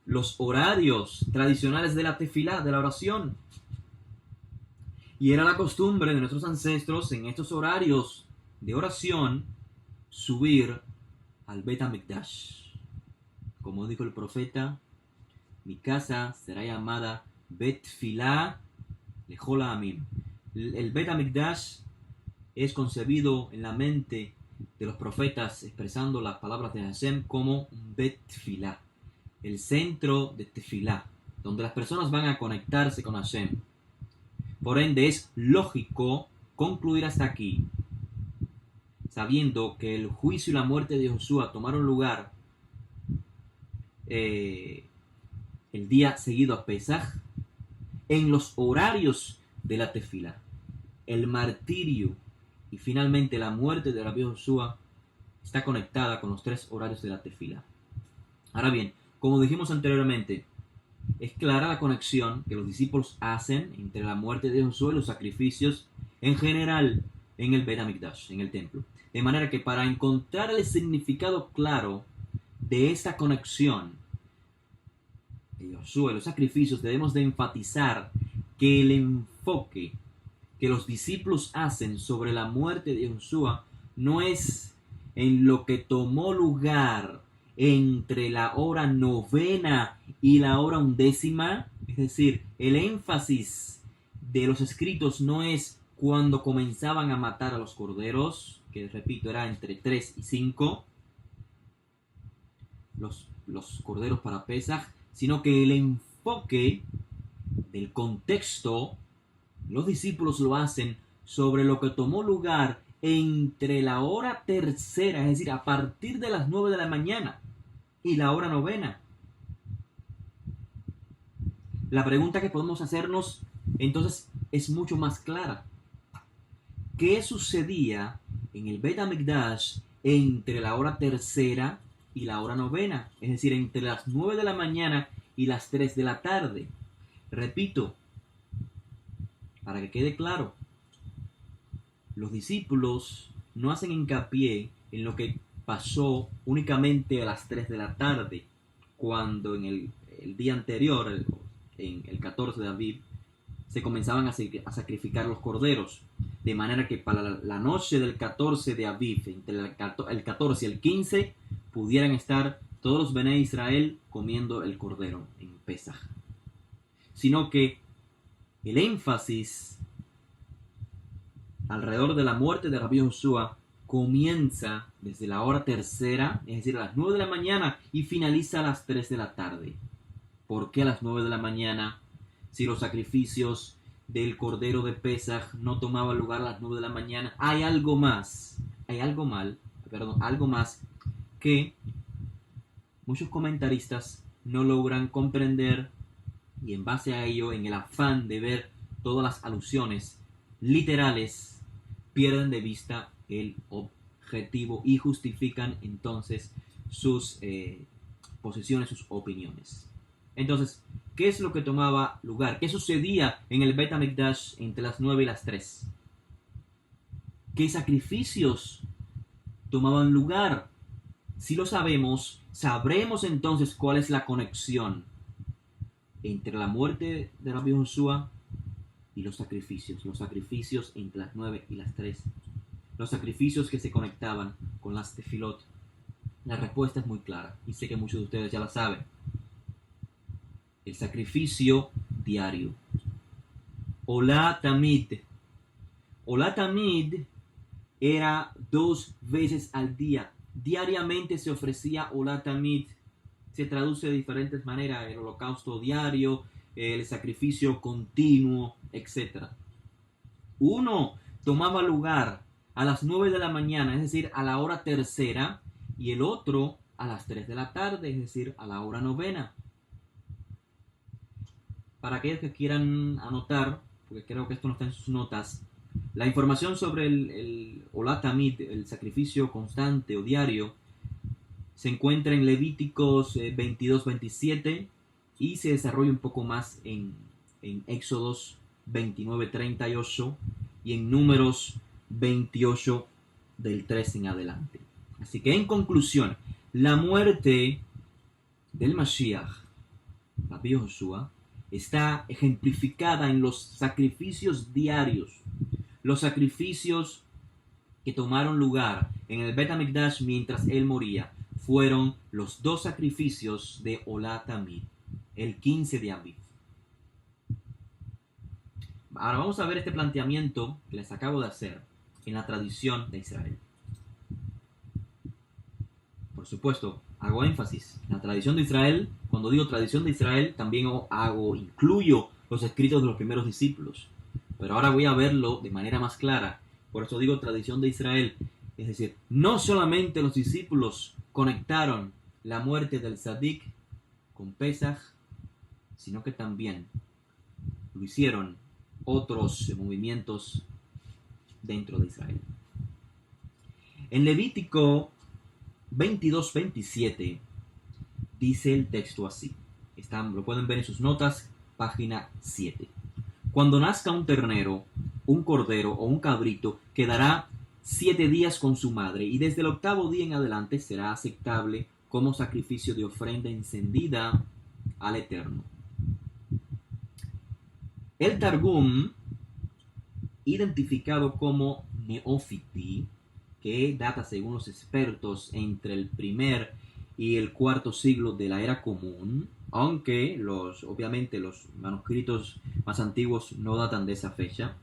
los horarios tradicionales de la tefilá, de la oración. Y era la costumbre de nuestros ancestros en estos horarios de oración subir al Bet HaMikdash. Como dijo el profeta, mi casa será llamada Bet Tefilá Lechol Ha'amim. El Bet HaMikdash es concebido en la mente de los profetas expresando las palabras de Hashem como un Bet Tefilá, el centro de Tefilá, donde las personas van a conectarse con Hashem. Por ende, es lógico concluir hasta aquí, sabiendo que el juicio y la muerte de Josué tomaron lugar el día seguido a Pesaj, en los horarios de la tefilá. El martirio y finalmente la muerte de Rabbi Josué está conectada con los 3 horarios de la tefilá. Ahora bien, como dijimos anteriormente, es clara la conexión que los discípulos hacen entre la muerte de Josué y los sacrificios en general en el Bet HaMikdash, en el templo. De manera que para encontrar el significado claro de esta conexión de Josué y los sacrificios, debemos de enfatizar que el enfoque que los discípulos hacen sobre la muerte de Josué no es en lo que tomó lugar entre la hora novena y la hora undécima, es decir, el énfasis de los escritos no es cuando comenzaban a matar a los corderos, que repito era entre 3 y 5, los corderos para Pesaj, sino que el enfoque del contexto, los discípulos lo hacen sobre lo que tomó lugar entre la hora tercera, es decir, a partir de las 9 de la mañana, y la hora novena. La pregunta que podemos hacernos entonces es mucho más clara. ¿Qué sucedía en el Bet HaMikdash entre la hora tercera y la hora novena? Es decir, entre las 9 de la mañana y las 3 de la tarde. Repito, para que quede claro, los discípulos no hacen hincapié en lo que pasó únicamente a las 3 de la tarde, cuando en el día anterior, en el 14 de Aviv, se comenzaban a sacrificar los corderos. De manera que para la noche del 14 de Aviv, entre el 14 y el 15, pudieran estar todos los Bené Israel comiendo el cordero en Pesaj. Sino que el énfasis alrededor de la muerte de Rabbi Joshua comienza desde la hora tercera, es decir, a las 9 de la mañana, y finaliza a las 3 de la tarde. ¿Por qué a las 9 de la mañana? Si los sacrificios del cordero de Pesaj no tomaban lugar a las 9 de la mañana, hay algo más, algo más que muchos comentaristas no logran comprender, y en base a ello, en el afán de ver todas las alusiones literales, pierden de vista el objetivo y justifican entonces sus posiciones, sus opiniones. Entonces, ¿qué es lo que tomaba lugar? ¿Qué sucedía en el Bet HaMikdash entre las 9 y las 3? ¿Qué sacrificios tomaban lugar? Si lo sabemos, sabremos entonces cuál es la conexión entre la muerte de Rabbi Joshua y los sacrificios entre las 9 y las 3, los sacrificios que se conectaban con las tefilot. La respuesta es muy clara y sé que muchos de ustedes ya la saben. El sacrificio diario. Olá Tamid. Olá Tamid era 2 veces al día. Diariamente se ofrecía Olá Tamid. Se traduce de diferentes maneras: el holocausto diario, el sacrificio continuo, etc. Uno tomaba lugar a las 9 de la mañana, es decir, a la hora tercera, y el otro a las 3 de la tarde, es decir, a la hora novena. Para aquellos que quieran anotar, porque creo que esto no está en sus notas, la información sobre el Olá Tamid, el sacrificio constante o diario, se encuentra en Levíticos 22-27 y se desarrolla un poco más en Éxodos 29-38 y en Números 28 del 3 en adelante. Así que en conclusión, la muerte del Mashiach, Rabbi Joshua, está ejemplificada en los sacrificios diarios, los sacrificios que tomaron lugar en el Bet HaMikdash mientras él moría. Fueron los 2 sacrificios de Olá Tamid, el 15 de Aviv. Ahora vamos a ver este planteamiento que les acabo de hacer en la tradición de Israel. Por supuesto, hago énfasis en la tradición de Israel. Cuando digo tradición de Israel, también incluyo los escritos de los primeros discípulos. Pero ahora voy a verlo de manera más clara. Por eso digo tradición de Israel. Es decir, no solamente los discípulos conectaron la muerte del Tzadik con Pesaj, sino que también lo hicieron otros movimientos dentro de Israel. En Levítico 22-27 dice el texto así. Lo pueden ver en sus notas, página 7. Cuando nazca un ternero, un cordero o un cabrito, quedará 7 días con su madre, y desde el 8º día en adelante será aceptable como sacrificio de ofrenda encendida al Eterno. El Targum, identificado como Neófiti, que data según los expertos entre el 1er y el 4º siglo de la era común, aunque obviamente los manuscritos más antiguos no datan de esa fecha,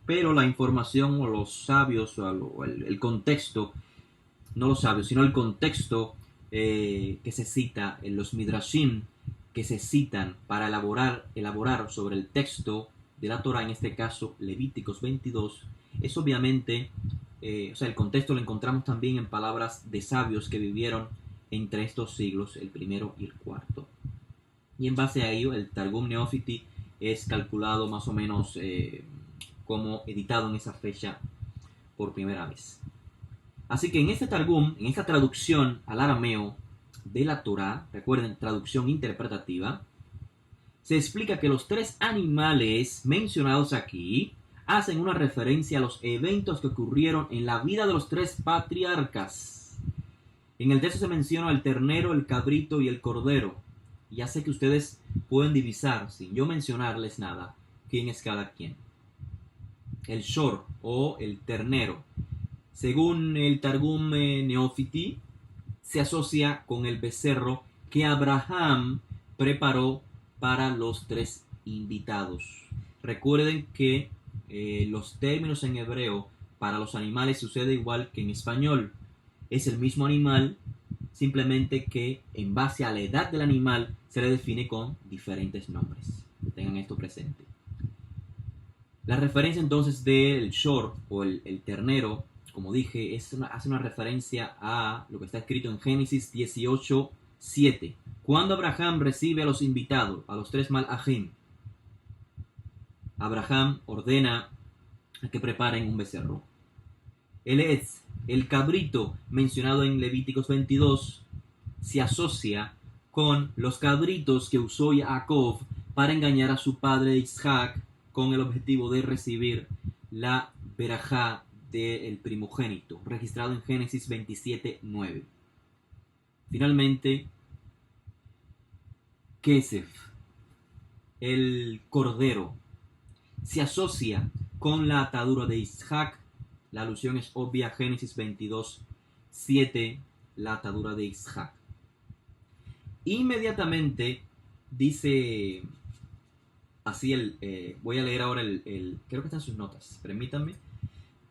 pero la información o los sabios o el contexto, no los sabios, sino el contexto que se cita en los midrashim que se citan para elaborar sobre el texto de la Torah, en este caso Levíticos 22, es obviamente, o sea, el contexto lo encontramos también en palabras de sabios que vivieron entre estos siglos, el primero y el cuarto. Y en base a ello, el Targum Neófiti es calculado más o menos como editado en esa fecha por primera vez. Así que en este Targum, en esta traducción al arameo de la Torah, recuerden, traducción interpretativa, se explica que los tres animales mencionados aquí hacen una referencia a los eventos que ocurrieron en la vida de los tres patriarcas. En el texto se menciona el ternero, el cabrito y el cordero. Ya sé que ustedes pueden divisar, sin yo mencionarles nada, quién es cada quien. El shor o el ternero, según el Targum Neófiti, se asocia con el becerro que Abraham preparó para los tres invitados. Recuerden que los términos en hebreo para los animales sucede igual que en español. Es el mismo animal, simplemente que en base a la edad del animal se le define con diferentes nombres. Tengan esto presente. La referencia entonces del shor o el ternero, como dije, hace una referencia a lo que está escrito en Génesis 18:7. Cuando Abraham recibe a los invitados, a los tres malachim, Abraham ordena a que preparen un becerro. El etz, el cabrito mencionado en Levíticos 22, se asocia con los cabritos que usó Jacob para engañar a su padre Isaac con el objetivo de recibir la verajá del primogénito, registrado en Génesis 27:9. Finalmente, Kesef, el cordero, se asocia con la atadura de Isaac. La alusión es obvia, Génesis 22:7, la atadura de Isaac. Inmediatamente dice así voy a leer ahora creo que están sus notas, permítanme.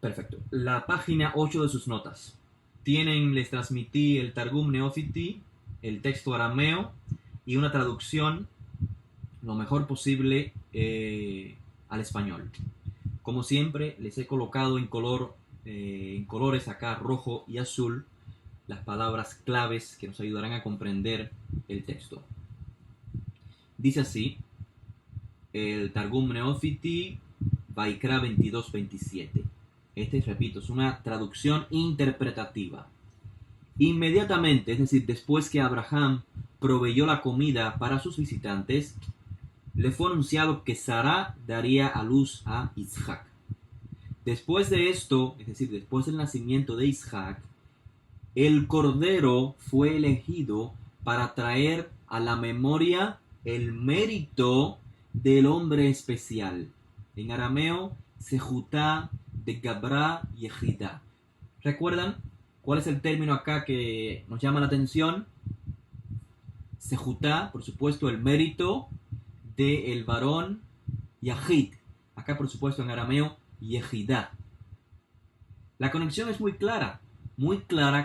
Perfecto. La página 8 de sus notas. Les transmití el Targum Neófiti, el texto arameo y una traducción lo mejor posible al español. Como siempre, les he colocado en colores acá, rojo y azul, las palabras claves que nos ayudarán a comprender el texto. Dice así, el Targum Neófiti, Vaikra 22:27. Repito, es una traducción interpretativa. Inmediatamente, es decir, después que Abraham proveyó la comida para sus visitantes, le fue anunciado que Sara daría a luz a Isaac. Después de esto, es decir, después del nacimiento de Isaac, el cordero fue elegido para traer a la memoria el mérito del hombre especial. En arameo, Sejutá de Gabra y Ejida. ¿Recuerdan cuál es el término acá que nos llama la atención? Sejutá, por supuesto, el mérito del varón Yahid. Acá, por supuesto, en arameo, Yehidá. La conexión es muy clara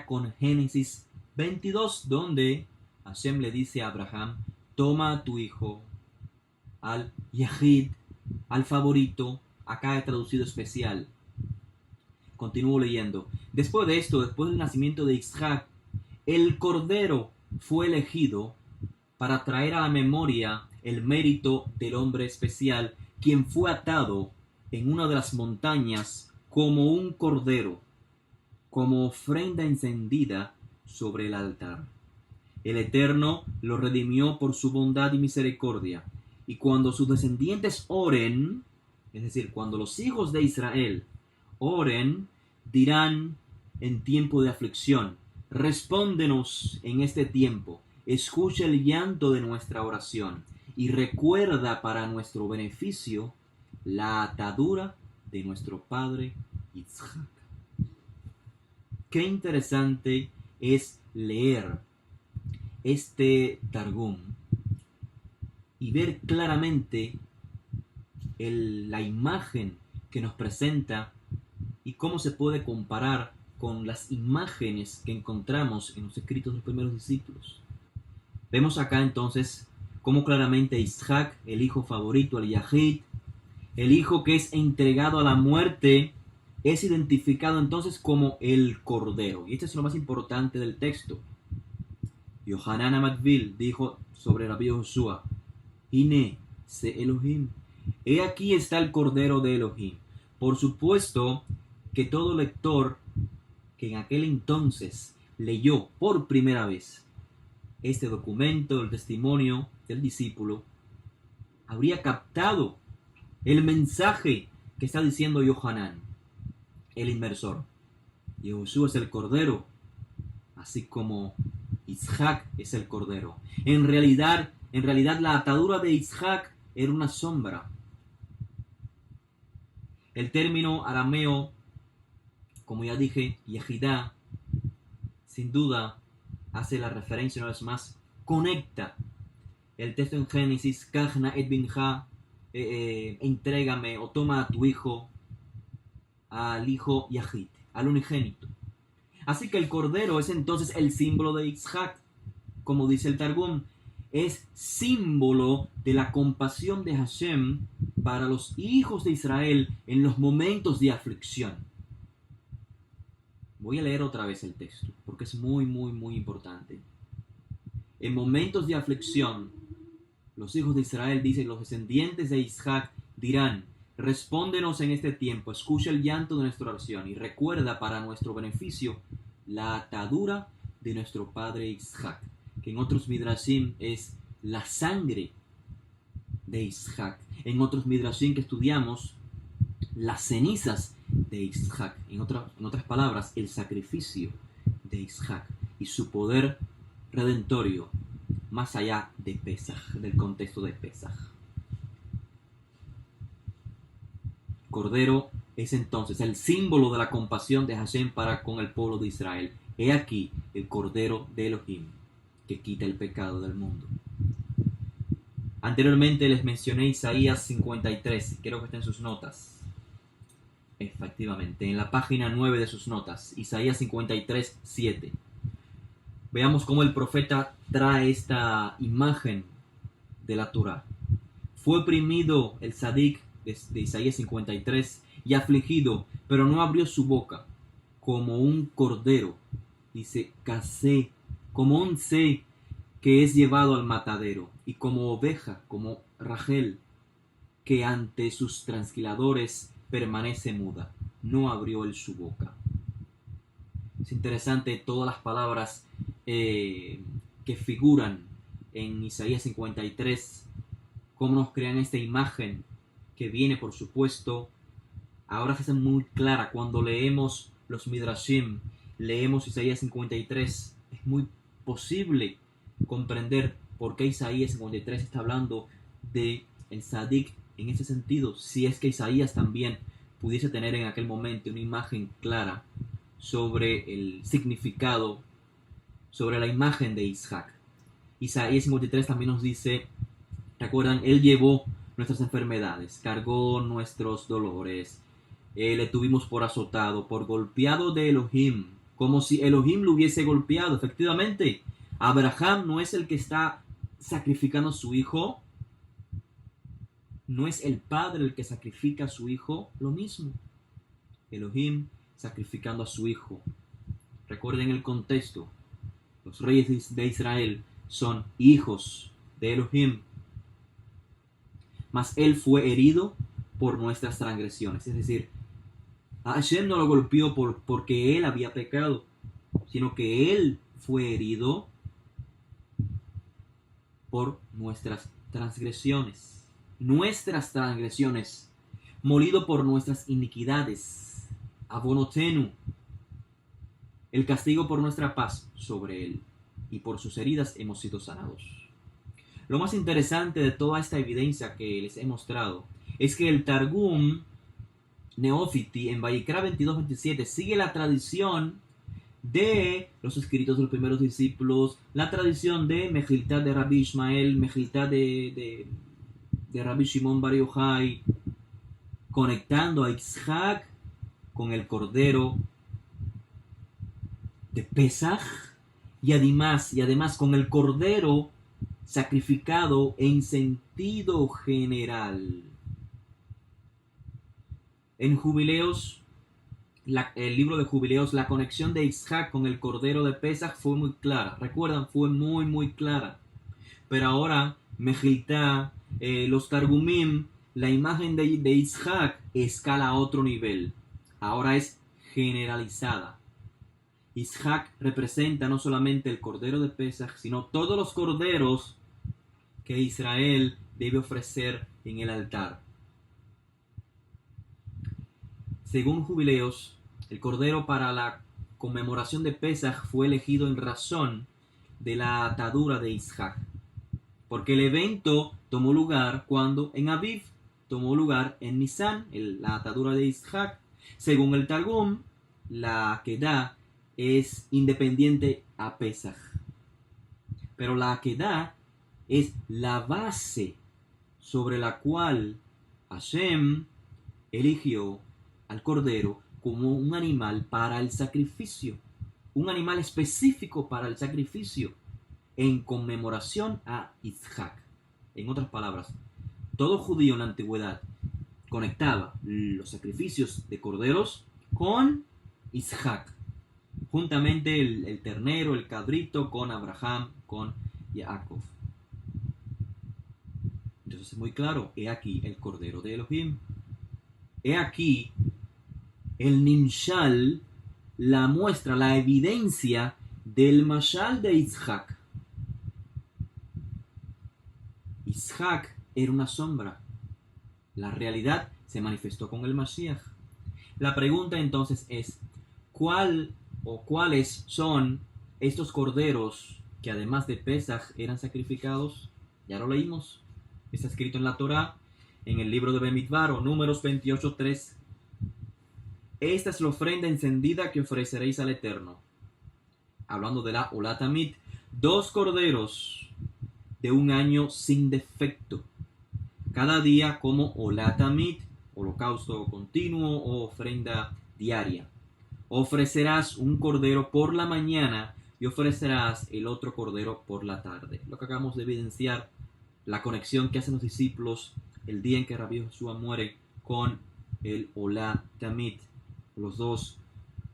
con Génesis 22, donde Hashem le dice a Abraham, toma a tu hijo, al Yahid, al favorito, acá he traducido especial. Continúo leyendo. Después de esto, después del nacimiento de Isaac, el cordero fue elegido para traer a la memoria el mérito del hombre especial, quien fue atado en una de las montañas como un cordero, como ofrenda encendida sobre el altar. El Eterno lo redimió por su bondad y misericordia, y cuando sus descendientes oren, es decir, cuando los hijos de Israel oren, dirán en tiempo de aflicción, respóndenos en este tiempo, escucha el llanto de nuestra oración, y recuerda para nuestro beneficio la atadura de nuestro padre Isaac. Qué interesante es leer este Targum y ver claramente la imagen que nos presenta y cómo se puede comparar con las imágenes que encontramos en los escritos de los primeros discípulos. Vemos acá entonces cómo claramente Isaac, el hijo favorito, el Yahid, el hijo que es entregado a la muerte, es identificado entonces como el Cordero. Y esto es lo más importante del texto. Yohanan Amadvil dijo sobre Rabbi Joshua, Ine se Elohim. He aquí está el Cordero de Elohim. Por supuesto que todo lector que en aquel entonces leyó por primera vez este documento, el testimonio del discípulo, habría captado el mensaje que está diciendo Yohanan, el inmersor. Yehoshua es el Cordero, así como Isaac es el Cordero. En realidad la atadura de Isaac era una sombra. El término arameo, como ya dije, Yehidá, sin duda hace la referencia una vez más, conecta el texto en Génesis, Kachna et binja, entrégame o toma a tu hijo, al hijo Yahid, al unigénito. Así que el Cordero es entonces el símbolo de Isaac, como dice el Targum, es símbolo de la compasión de Hashem para los hijos de Israel en los momentos de aflicción. Voy a leer otra vez el texto, porque es muy importante. En momentos de aflicción, los hijos de Israel, dicen, los descendientes de Isaac dirán, respóndenos en este tiempo, escucha el llanto de nuestra oración y recuerda para nuestro beneficio la atadura de nuestro padre Isaac, que en otros midrashim es la sangre de Isaac. En otros midrashim que estudiamos, las cenizas de Isaac. En otras palabras, el sacrificio de Isaac y su poder redentorio más allá de Pesaj, del contexto de Pesaj. Cordero es entonces el símbolo de la compasión de Hashem para con el pueblo de Israel. He aquí el Cordero de Elohim que quita el pecado del mundo. Anteriormente les mencioné Isaías 53, quiero que estén en sus notas. Efectivamente, en la página 9 de sus notas, Isaías 53, 7. Veamos cómo el profeta trae esta imagen de la Torá. Fue oprimido el Sadik de Isaías 53 y afligido, pero no abrió su boca, como un cordero, dice, casé, como un sé que es llevado al matadero, y como oveja, como Rachel, que ante sus transquiladores permanece muda, no abrió él su boca. Es interesante todas las palabras que figuran en Isaías 53, cómo nos crean esta imagen que viene, por supuesto, ahora se hace muy clara cuando leemos los Midrashim, leemos Isaías 53, es muy posible comprender por qué Isaías 53 está hablando de el Sadik en ese sentido, si es que Isaías también pudiese tener en aquel momento una imagen clara sobre el significado, sobre la imagen de Isaac. Isaías 53 también nos dice, recuerdan, él llevó nuestras enfermedades, cargó nuestros dolores, le tuvimos por azotado, por golpeado de Elohim, como si Elohim lo hubiese golpeado. Efectivamente, Abraham no es el que está sacrificando a su hijo, no es el padre el que sacrifica a su hijo, lo mismo. Elohim sacrificando a su hijo. Recuerden el contexto, los reyes de Israel son hijos de Elohim, mas él fue herido por nuestras transgresiones, es decir, Hashem no lo golpeó porque él había pecado, sino que él fue herido por nuestras transgresiones, molido por nuestras iniquidades, abonotenu, el castigo por nuestra paz sobre él, y por sus heridas hemos sido sanados. Lo más interesante de toda esta evidencia que les he mostrado es que el Targum Neófiti en Vayikra 22-27 sigue la tradición de los escritos de los primeros discípulos, la tradición de Mejiltá de Rabbi Ishmael, Mejiltá de Rabbi Shimon Bar Yochai, conectando a Isaac con el cordero de Pesaj y además con el cordero sacrificado en sentido general. En Jubileos, el libro de Jubileos, la conexión de Isaac con el cordero de Pesaj fue muy clara. Recuerdan, fue muy clara. Pero ahora, Mejiltá, los Targumim, la imagen de Isaac escala a otro nivel. Ahora es generalizada. Isaac representa no solamente el cordero de Pesaj, sino todos los corderos que Israel debe ofrecer en el altar. Según Jubileos, el cordero para la conmemoración de Pesaj fue elegido en razón de la atadura de Isaac, porque el evento tomó lugar cuando en Aviv tomó lugar en Nisan, la atadura de Isaac. Según el Targum, la Akedah es independiente a Pesaj, pero la Akedah es la base sobre la cual Hashem eligió al cordero como un animal para el sacrificio, un animal específico para el sacrificio en conmemoración a Isaac. En otras palabras, todo judío en la antigüedad conectaba los sacrificios de corderos con Isaac, juntamente el ternero, el cabrito, con Abraham, con Jacob. Entonces es muy claro, he aquí el cordero de Elohim. He aquí el Nimshal, la muestra, la evidencia del Mashal de Isaac. Isaac era una sombra. La realidad se manifestó con el Mashiach. La pregunta entonces es, ¿cuáles son estos corderos que además de Pesaj eran sacrificados? Ya lo leímos. Está escrito en la Torá, en el libro de Bemidbar, o Números 28:3. Esta es la ofrenda encendida que ofreceréis al Eterno. Hablando de la Olat Amit, 2 corderos de un año sin defecto, cada día como Olat Amit, holocausto continuo o ofrenda diaria. Ofrecerás un cordero por la mañana y ofrecerás el otro cordero por la tarde. Lo que acabamos de evidenciar, la conexión que hacen los discípulos el día en que Rabbi Joshua muere con el Olat Amit, los 2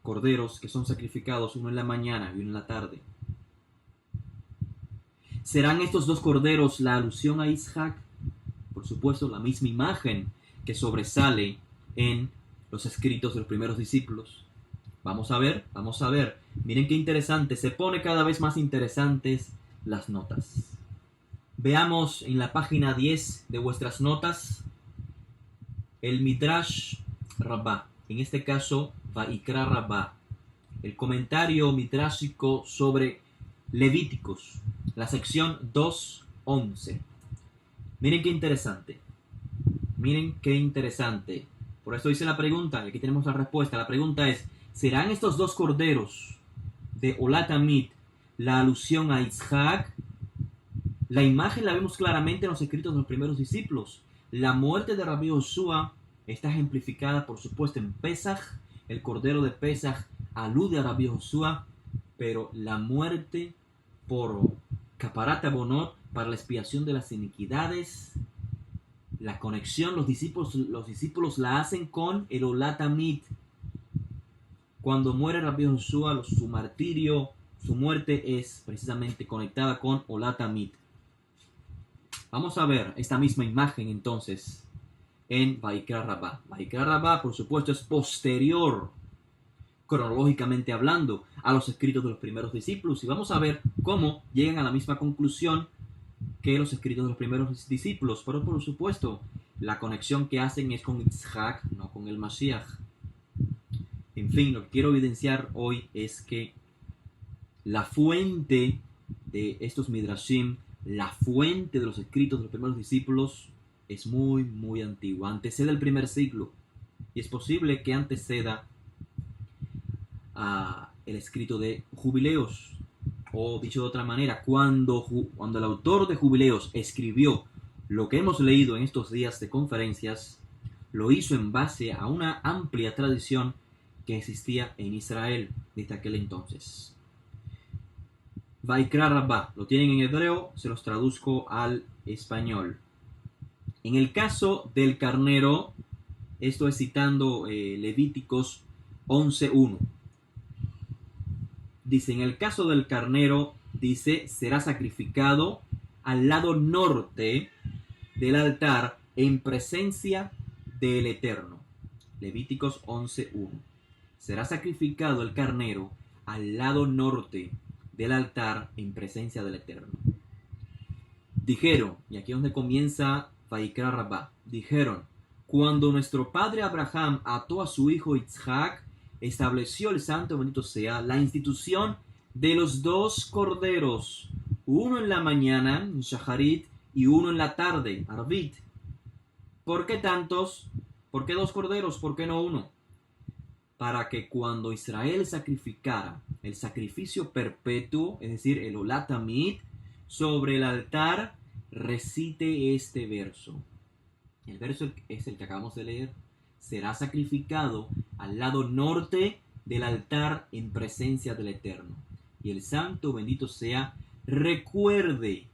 corderos que son sacrificados, uno en la mañana y uno en la tarde. ¿Serán estos 2 corderos la alusión a Isaac? Por supuesto, la misma imagen que sobresale en los escritos de los primeros discípulos. Vamos a ver. Miren qué interesante, se pone cada vez más interesantes las notas. Veamos en la página 10 de vuestras notas el Midrash Rabbah, en este caso Vaikra Rabbah, el comentario midrashico sobre Levíticos, la sección 2:11. Miren qué interesante. Por eso hice la pregunta, y aquí tenemos la respuesta. La pregunta es, ¿serán estos 2 corderos de Olat Amit la alusión a Isaac? La imagen la vemos claramente en los escritos de los primeros discípulos. La muerte de Rabbi Joshua está ejemplificada, por supuesto, en Pesaj. El cordero de Pesaj alude a Rabbi Joshua, pero la muerte por Kaparat Abonot, para la expiación de las iniquidades, la conexión, los discípulos la hacen con el Olat Amit. Cuando muere Rabbi Joshua, su martirio, su muerte es precisamente conectada con Olat Amit. Vamos a ver esta misma imagen entonces en Vaikra Rabbah. Vaikra Rabbah, por supuesto, es posterior, cronológicamente hablando, a los escritos de los primeros discípulos, y vamos a ver cómo llegan a la misma conclusión que los escritos de los primeros discípulos, pero por supuesto la conexión que hacen es con Isaac, no con el Mashiach. En fin, lo que quiero evidenciar hoy es que la fuente de estos Midrashim, la fuente de los escritos de los primeros discípulos, es muy antigua, antecede el primer siglo, y es posible que anteceda a el escrito de Jubileos, o dicho de otra manera, cuando el autor de Jubileos escribió lo que hemos leído en estos días de conferencias, lo hizo en base a una amplia tradición que existía en Israel desde aquel entonces. Vaikra Rabbah, lo tienen en hebreo, se los traduzco al español. En el caso del carnero, esto es citando Levíticos 11:1. Dice, en el caso del carnero, dice, será sacrificado al lado norte del altar en presencia del Eterno. Levíticos 11:1. Será sacrificado el carnero al lado norte del altar en presencia del Eterno. Dijeron, y aquí es donde comienza Vaikra Rabbah, dijeron, cuando nuestro padre Abraham ató a su hijo Isaac, estableció el santo bendito sea la institución de los 2 corderos, uno en la mañana, Shaharit, y uno en la tarde, Arvit. ¿Por qué tantos? ¿Por qué 2 corderos? ¿Por qué no uno? Para que cuando Israel sacrificara el sacrificio perpetuo, es decir, el Olat Tamid, sobre el altar, recite este verso. El verso es el que acabamos de leer. Será sacrificado al lado norte del altar en presencia del Eterno. Y el santo bendito sea, recuerde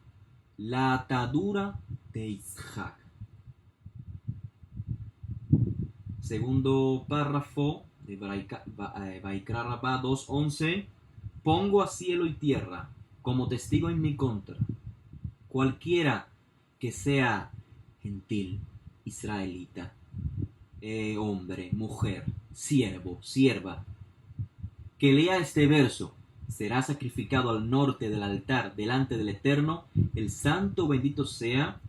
la atadura de Isaac. Segundo párrafo de Vaikra Rabbah 2:11. Pongo a cielo y tierra como testigo en mi contra, cualquiera que sea gentil, israelita, hombre, mujer, siervo, sierva, que lea este verso, será sacrificado al norte del altar delante del Eterno, el santo bendito sea,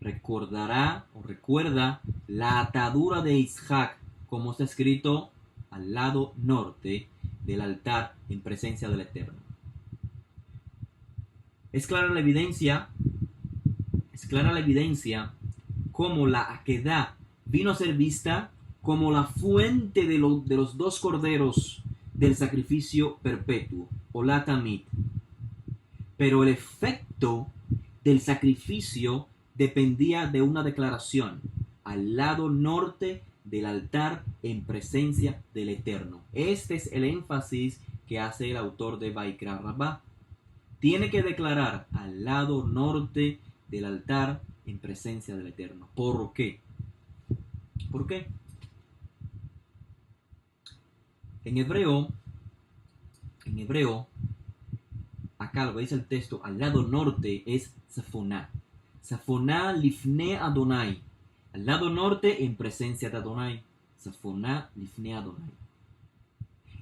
recordará o recuerda la atadura de Isaac, como está escrito al lado norte del altar en presencia del Eterno. Es clara la evidencia como la Akedah vino a ser vista como la fuente de los 2 corderos del sacrificio perpetuo, Olat Tamid. Pero el efecto del sacrificio dependía de una declaración al lado norte del altar en presencia del Eterno. Este es el énfasis que hace el autor de Vaikra Rabbah. Tiene que declarar al lado norte del altar en presencia del Eterno. ¿Por qué? ¿Por qué? En hebreo, acá lo que dice el texto, al lado norte es Safoná. Safoná lifne Adonai. Al lado norte en presencia de Adonai. Safoná lifne Adonai.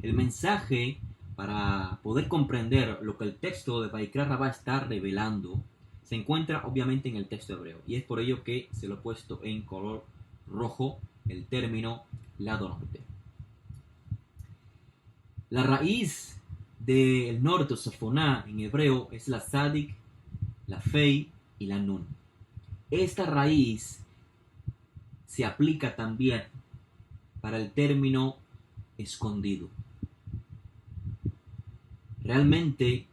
El mensaje para poder comprender lo que el texto de Vaikra Rabbah está revelando se encuentra obviamente en el texto hebreo. Y es por ello que se lo he puesto en color rojo el término lado norte. La raíz del norte, Safoná, en hebreo, es la Sadik, la Fei y la Nun. Esta raíz se aplica también para el término escondido. Realmente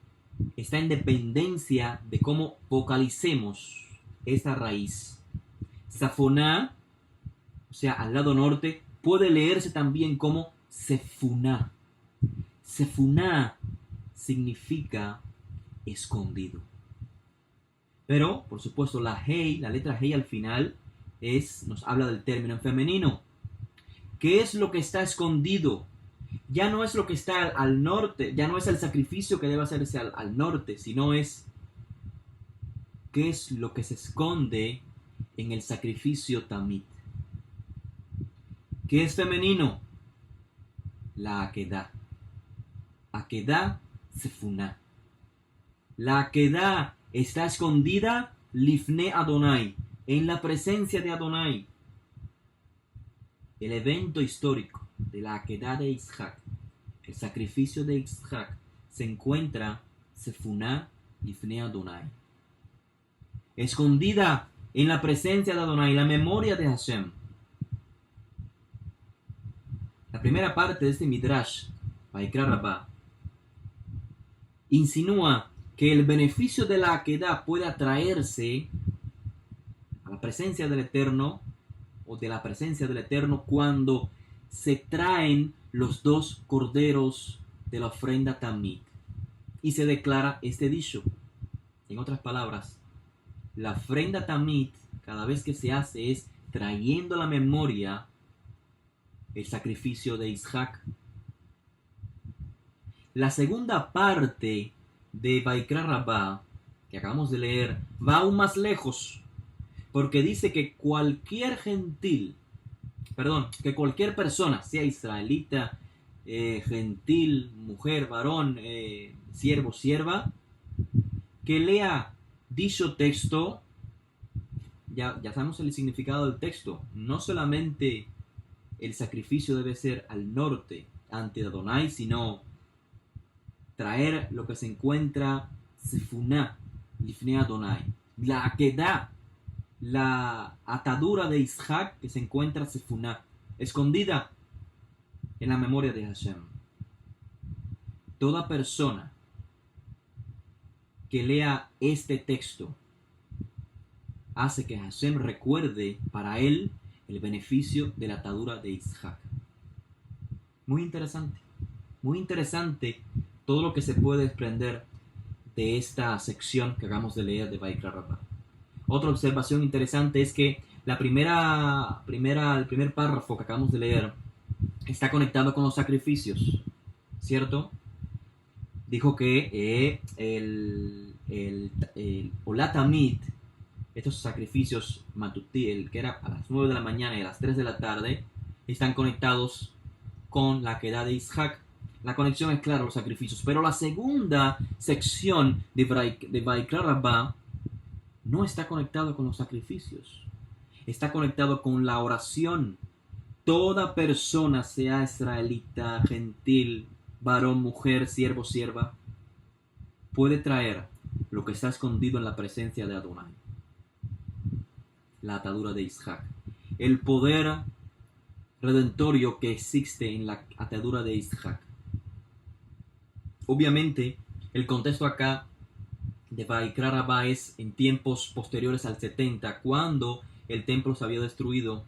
está en dependencia de cómo vocalicemos esta raíz. Safoná, o sea, al lado norte, puede leerse también como Sefuná. Sefuná significa escondido. Pero, por supuesto, la letra Hei al final nos habla del término en femenino. ¿Qué es lo que está escondido? Ya no es lo que está al norte, ya no es el sacrificio que debe hacerse al norte, sino es qué es lo que se esconde en el sacrificio Tamid. ¿Qué es femenino? La Akedah. Akedah Sefuná. La Akedah está escondida Lifne Adonai, en la presencia de Adonai. El evento histórico de la Akedah de Isaac, el sacrificio de Isaac, se encuentra Sefuná Lifne Adonai. Escondida en la presencia de Adonai, la memoria de Hashem. La primera parte de este Midrash, Vaikra Rabbah, insinúa que el beneficio de la Akedah puede atraerse a la presencia del Eterno o de la presencia del Eterno cuando se traen los dos corderos de la ofrenda Tamid y se declara este dicho. En otras palabras, la ofrenda Tamid, cada vez que se hace, es trayendo a la memoria el sacrificio de Isaac. La segunda parte de Vaikra Rabbah, que acabamos de leer, va aún más lejos, porque dice que cualquier que cualquier persona, sea israelita, gentil, mujer, varón, siervo, sierva, que lea dicho texto, ya sabemos el significado del texto. No solamente el sacrificio debe ser al norte, ante Adonai, sino traer lo que se encuentra Sefuná, Lifnei Adonai. La Akedah, la atadura de Isaac que se encuentra Sefuná, escondida en la memoria de Hashem. Toda persona que lea este texto hace que Hashem recuerde para él el beneficio de la atadura de Isaac. Muy interesante todo lo que se puede desprender de esta sección que acabamos de leer de Vaikra Rabbah. Otra observación interesante es que el primer párrafo que acabamos de leer está conectado con los sacrificios, ¿cierto? Dijo que el Olat Tamid, estos sacrificios matutí, que era a las 9 de la mañana y a las 3 de la tarde, están conectados con la Akedah de Isaac. La conexión es clara, los sacrificios. Pero la segunda sección de Vaikra Rabbah no está conectado con los sacrificios. Está conectado con la oración. Toda persona, sea israelita, gentil, varón, mujer, siervo, sierva, puede traer lo que está escondido en la presencia de Adonai. La atadura de Isaac. El poder redentorio que existe en la atadura de Isaac. Obviamente, el contexto acá de Vaikra Rabbah es en tiempos posteriores al 70, cuando el templo se había destruido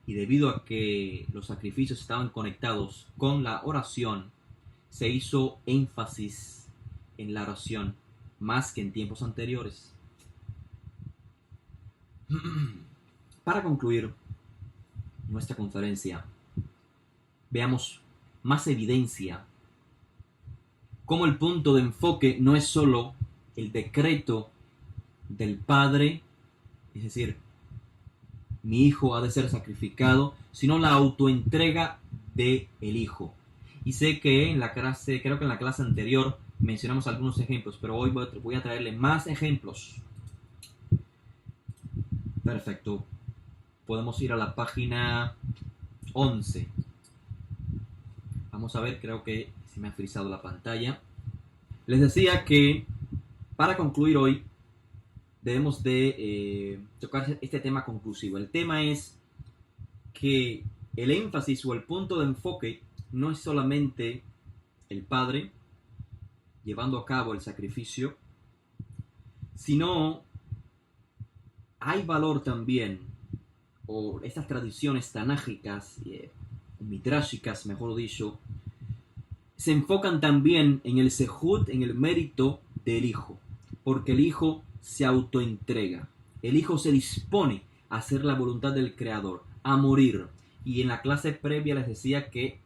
y debido a que los sacrificios estaban conectados con la oración, se hizo énfasis en la oración más que en tiempos anteriores. Para concluir nuestra conferencia, veamos más evidencia cómo el punto de enfoque no es solo el decreto del Padre, es decir, mi hijo ha de ser sacrificado, sino la autoentrega del Hijo. Y sé que en la clase, creo que en la clase anterior mencionamos algunos ejemplos, pero hoy voy a traerle más ejemplos. Perfecto. Podemos ir a la página 11. Vamos a ver, creo que se me ha frizado la pantalla. Les decía que para concluir hoy debemos de tocar este tema conclusivo. El tema es que el énfasis o el punto de enfoque no es solamente el Padre llevando a cabo el sacrificio, sino hay valor también, o estas tradiciones tanágicas, midrashicas, mejor dicho, se enfocan también en el sehut, en el mérito del Hijo, porque el Hijo se autoentrega, el Hijo se dispone a hacer la voluntad del Creador, a morir. Y en la clase previa les decía que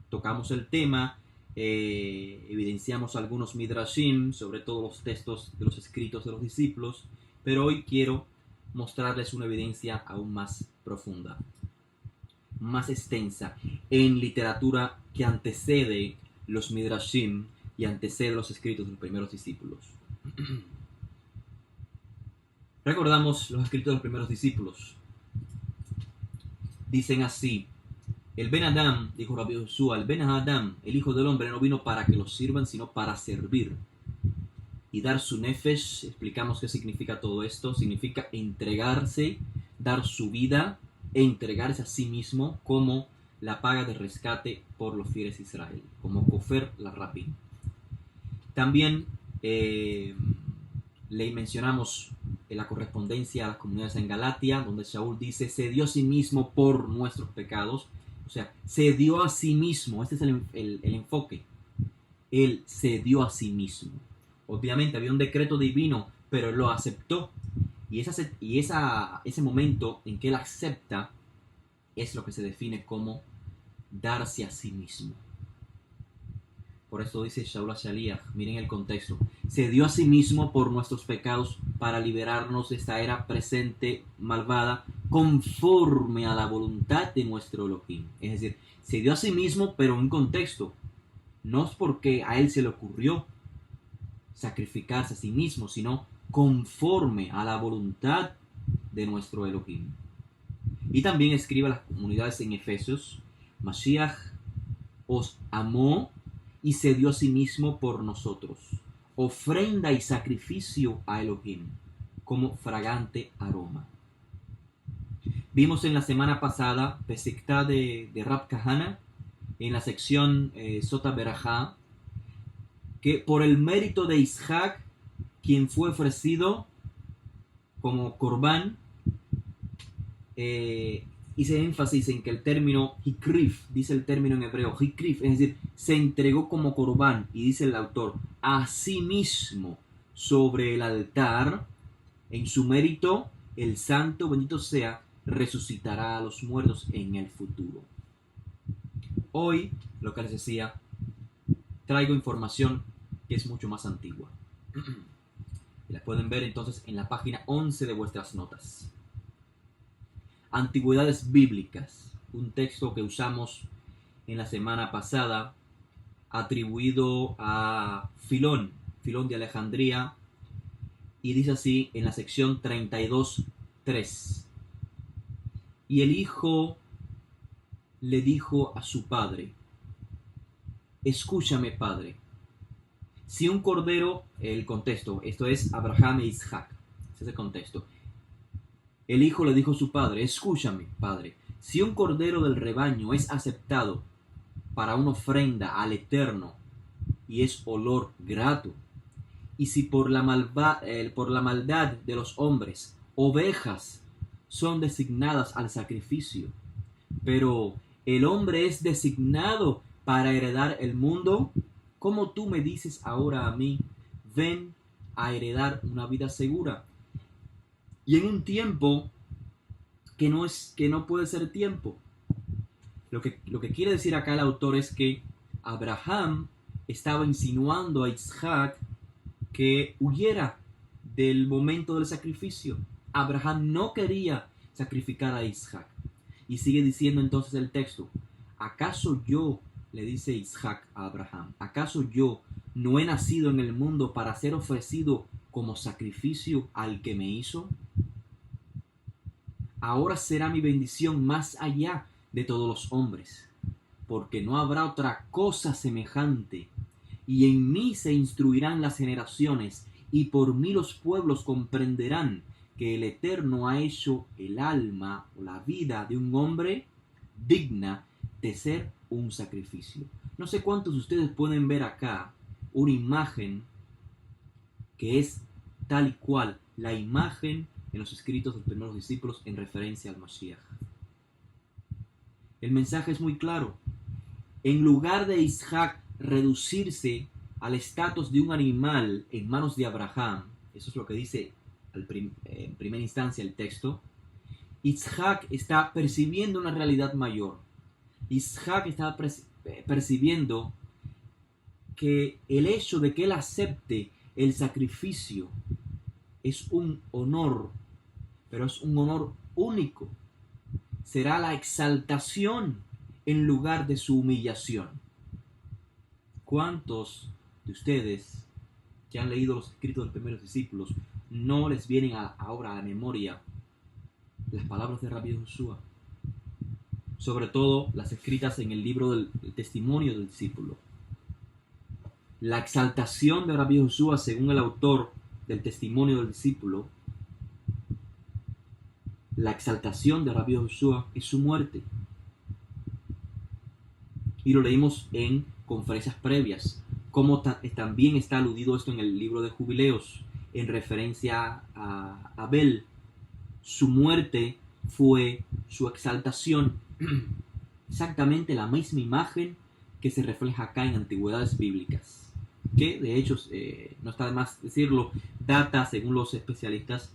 tocamos el tema, evidenciamos algunos midrashim, sobre todo los textos de los escritos de los discípulos, pero hoy quiero mostrarles una evidencia aún más profunda, más extensa, en literatura que antecede los midrashim y antecede los escritos de los primeros discípulos. Recordamos los escritos de los primeros discípulos. Dicen así: el Ben Adam, dijo Rabbi Yoshua, el Ben Adam, el Hijo del Hombre, no vino para que los sirvan, sino para servir y dar su nefesh. Explicamos qué significa todo esto. Significa entregarse, dar su vida e entregarse a sí mismo como la paga de rescate por los fieles de Israel, como Kofer la Rabin. También le mencionamos en la correspondencia a las comunidades en Galatia, donde Shaul dice, se dio a sí mismo por nuestros pecados. O sea, se dio a sí mismo. Este es el enfoque. Él se dio a sí mismo. Obviamente había un decreto divino, pero él lo aceptó. Y ese momento en que él acepta es lo que se define como darse a sí mismo. Por eso dice Shaul Shaliach, miren el contexto, se dio a sí mismo por nuestros pecados para liberarnos de esta era presente malvada conforme a la voluntad de nuestro Elohim. Es decir, se dio a sí mismo pero en un contexto. No es porque a él se le ocurrió sacrificarse a sí mismo, sino conforme a la voluntad de nuestro Elohim. Y también escribe a las comunidades en Efesios, Mashiach os amó y se dio a sí mismo por nosotros, ofrenda y sacrificio a Elohim, como fragante aroma. Vimos en la semana pasada, Pesikta de Rab Kahana, en la sección Sota Berajá, que por el mérito de Isaac, quien fue ofrecido como Corbán, hice énfasis en que el término hikrif, dice el término en hebreo, hikrif, es decir, se entregó como corbán, y dice el autor, a sí mismo sobre el altar, en su mérito, el santo, bendito sea, resucitará a los muertos en el futuro. Hoy, lo que les decía, traigo información que es mucho más antigua. Y la pueden ver entonces en la página 11 de vuestras notas. Antigüedades bíblicas, un texto que usamos en la semana pasada, atribuido a Filón de Alejandría, y dice así en la sección 32.3. Y el hijo le dijo a su padre, escúchame, padre, si un cordero, el contexto, esto es Abraham e Isaac, ese es el contexto. El hijo le dijo a su padre, escúchame, padre, si un cordero del rebaño es aceptado para una ofrenda al Eterno y es olor grato, y si por la maldad de los hombres ovejas son designadas al sacrificio, pero el hombre es designado para heredar el mundo, ¿cómo tú me dices ahora a mí, ven a heredar una vida segura? Y en un tiempo que no puede ser tiempo. Lo que quiere decir acá el autor es que Abraham estaba insinuando a Isaac que huyera del momento del sacrificio. Abraham no quería sacrificar a Isaac. Y sigue diciendo entonces el texto, ¿acaso yo, le dice Isaac a Abraham, acaso yo no he nacido en el mundo para ser ofrecido como sacrificio al que me hizo? Ahora será mi bendición más allá de todos los hombres, porque no habrá otra cosa semejante, y en mí se instruirán las generaciones, y por mí los pueblos comprenderán que el Eterno ha hecho el alma o la vida de un hombre digna de ser un sacrificio. No sé cuántos de ustedes pueden ver acá una imagen que es tal y cual la imagen en los escritos de los primeros discípulos en referencia al Mashiach. El mensaje es muy claro. En lugar de Isaac reducirse al estatus de un animal en manos de Abraham, eso es lo que dice en primera instancia el texto, Isaac está percibiendo una realidad mayor. Isaac está percibiendo que el hecho de que él acepte el sacrificio es un honor, pero es un honor único. Será la exaltación en lugar de su humillación. ¿Cuántos de ustedes que han leído los escritos de los primeros discípulos no les vienen ahora a la memoria las palabras de Rabbi Joshua? Sobre todo las escritas en el libro del testimonio del discípulo. La exaltación de Rabbi Joshua, según el autor del testimonio del discípulo, la exaltación de Rabbi Joshua es su muerte. Y lo leímos en conferencias previas, como también está aludido esto en el libro de Jubileos, en referencia a Abel. Su muerte fue su exaltación. Exactamente la misma imagen que se refleja acá en antigüedades bíblicas, que de hecho, no está de más decirlo, data, según los especialistas,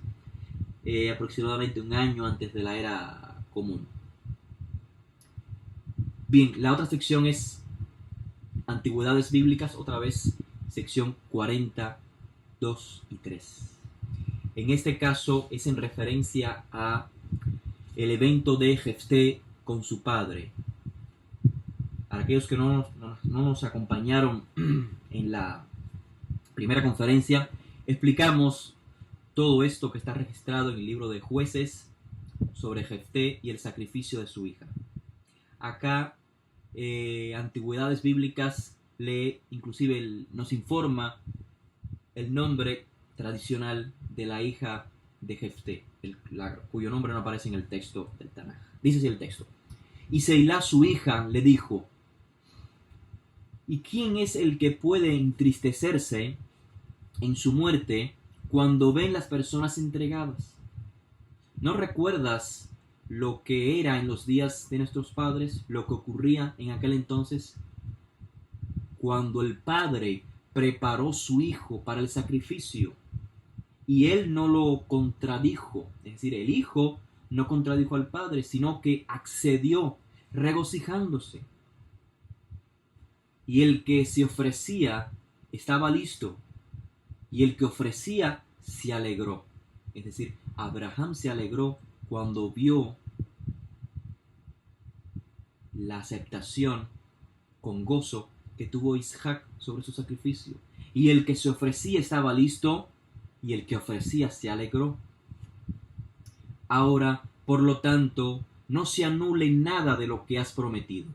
aproximadamente un año antes de la era común. Bien, la otra sección es antigüedades bíblicas, otra vez sección 42 y 3. En este caso es en referencia a el evento de Jefté con su padre. Para aquellos que no nos acompañaron en la primera conferencia, explicamos todo esto que está registrado en el libro de Jueces sobre Jefté y el sacrificio de su hija. Acá, Antigüedades Bíblicas inclusive nos informa el nombre tradicional de la hija de Jefté, cuyo nombre no aparece en el texto del Tanaj. Dice así el texto: y Seilá, su hija, le dijo: ¿y quién es el que puede entristecerse en su muerte cuando ven las personas entregadas? ¿No recuerdas lo que era en los días de nuestros padres, lo que ocurría en aquel entonces, cuando el padre preparó su hijo para el sacrificio y él no lo contradijo? Es decir, el hijo no contradijo al padre, sino que accedió regocijándose. Y el que se ofrecía estaba listo, y el que ofrecía se alegró. Es decir, Abraham se alegró cuando vio la aceptación con gozo que tuvo Isaac sobre su sacrificio. Y el que se ofrecía estaba listo, y el que ofrecía se alegró. Ahora, por lo tanto, no se anule nada de lo que has prometido,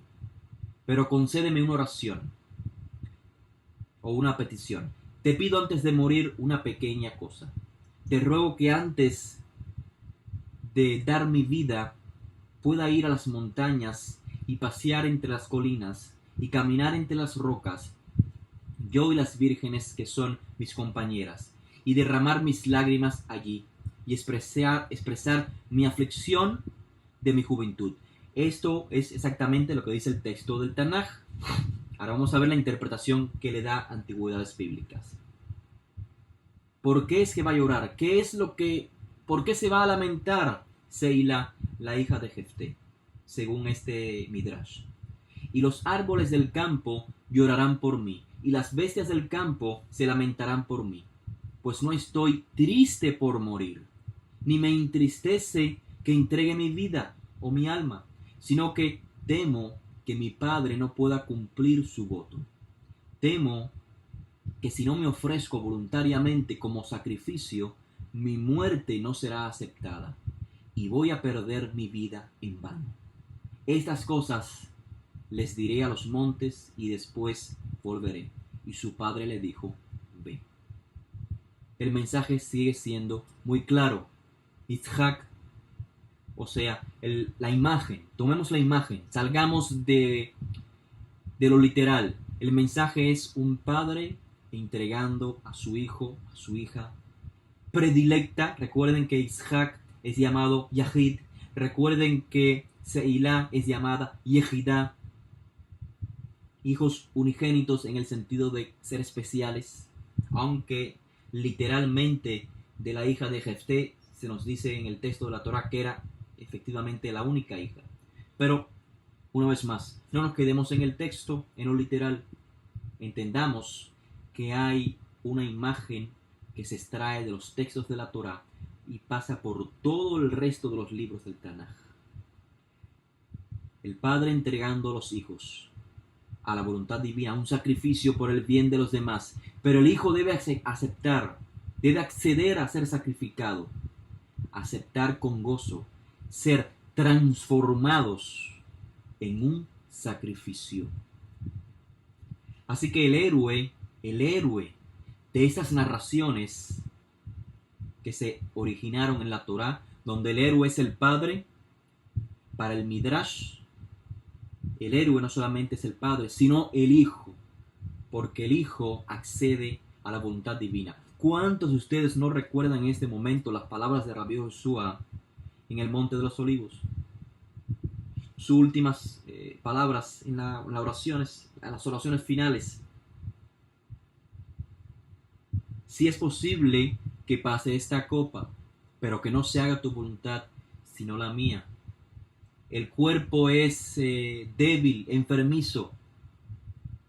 pero concédeme una oración o una petición. Te pido antes de morir una pequeña cosa. Te ruego que antes de dar mi vida pueda ir a las montañas y pasear entre las colinas y caminar entre las rocas, yo y las vírgenes que son mis compañeras, y derramar mis lágrimas allí y expresar mi aflicción de mi juventud. Esto es exactamente lo que dice el texto del Tanaj. Ahora vamos a ver la interpretación que le da Antigüedades Bíblicas. ¿Por qué es que va a llorar? ¿Por qué se va a lamentar Seila, la hija de Jefté? Según este Midrash. Y los árboles del campo llorarán por mí, y las bestias del campo se lamentarán por mí. Pues no estoy triste por morir, ni me entristece que entregue mi vida o mi alma, sino que temo que mi padre no pueda cumplir su voto. Temo que si no me ofrezco voluntariamente como sacrificio, mi muerte no será aceptada, y voy a perder mi vida en vano. Estas cosas les diré a los montes, y después volveré. Y su padre le dijo: ve. El mensaje sigue siendo muy claro. Isaac, o sea, la imagen, tomemos la imagen, salgamos de lo literal. El mensaje es un padre entregando a su hijo, a su hija predilecta. Recuerden que Isaac es llamado Yahid. Recuerden que Seilá es llamada Yehidá. Hijos unigénitos en el sentido de ser especiales, aunque literalmente de la hija de Jefté se nos dice en el texto de la Torá que era efectivamente la única hija. Pero, una vez más, no nos quedemos en el texto, en lo literal. Entendamos que hay una imagen que se extrae de los textos de la Torá y pasa por todo el resto de los libros del Tanaj. El padre entregando a los hijos a la voluntad divina, un sacrificio por el bien de los demás, pero el hijo debe aceptar, debe acceder a ser sacrificado, aceptar con gozo, ser transformados en un sacrificio. Así que el héroe de estas narraciones que se originaron en la Torá, donde el héroe es el padre, para el Midrash, el héroe no solamente es el padre, sino el hijo, porque el hijo accede a la voluntad divina. ¿Cuántos de ustedes no recuerdan en este momento las palabras de Rabbi Joshua en el Monte de los Olivos? Sus últimas palabras en las oraciones finales. Si es posible que pase esta copa, pero que no se haga tu voluntad, sino la mía. El cuerpo es débil, enfermizo,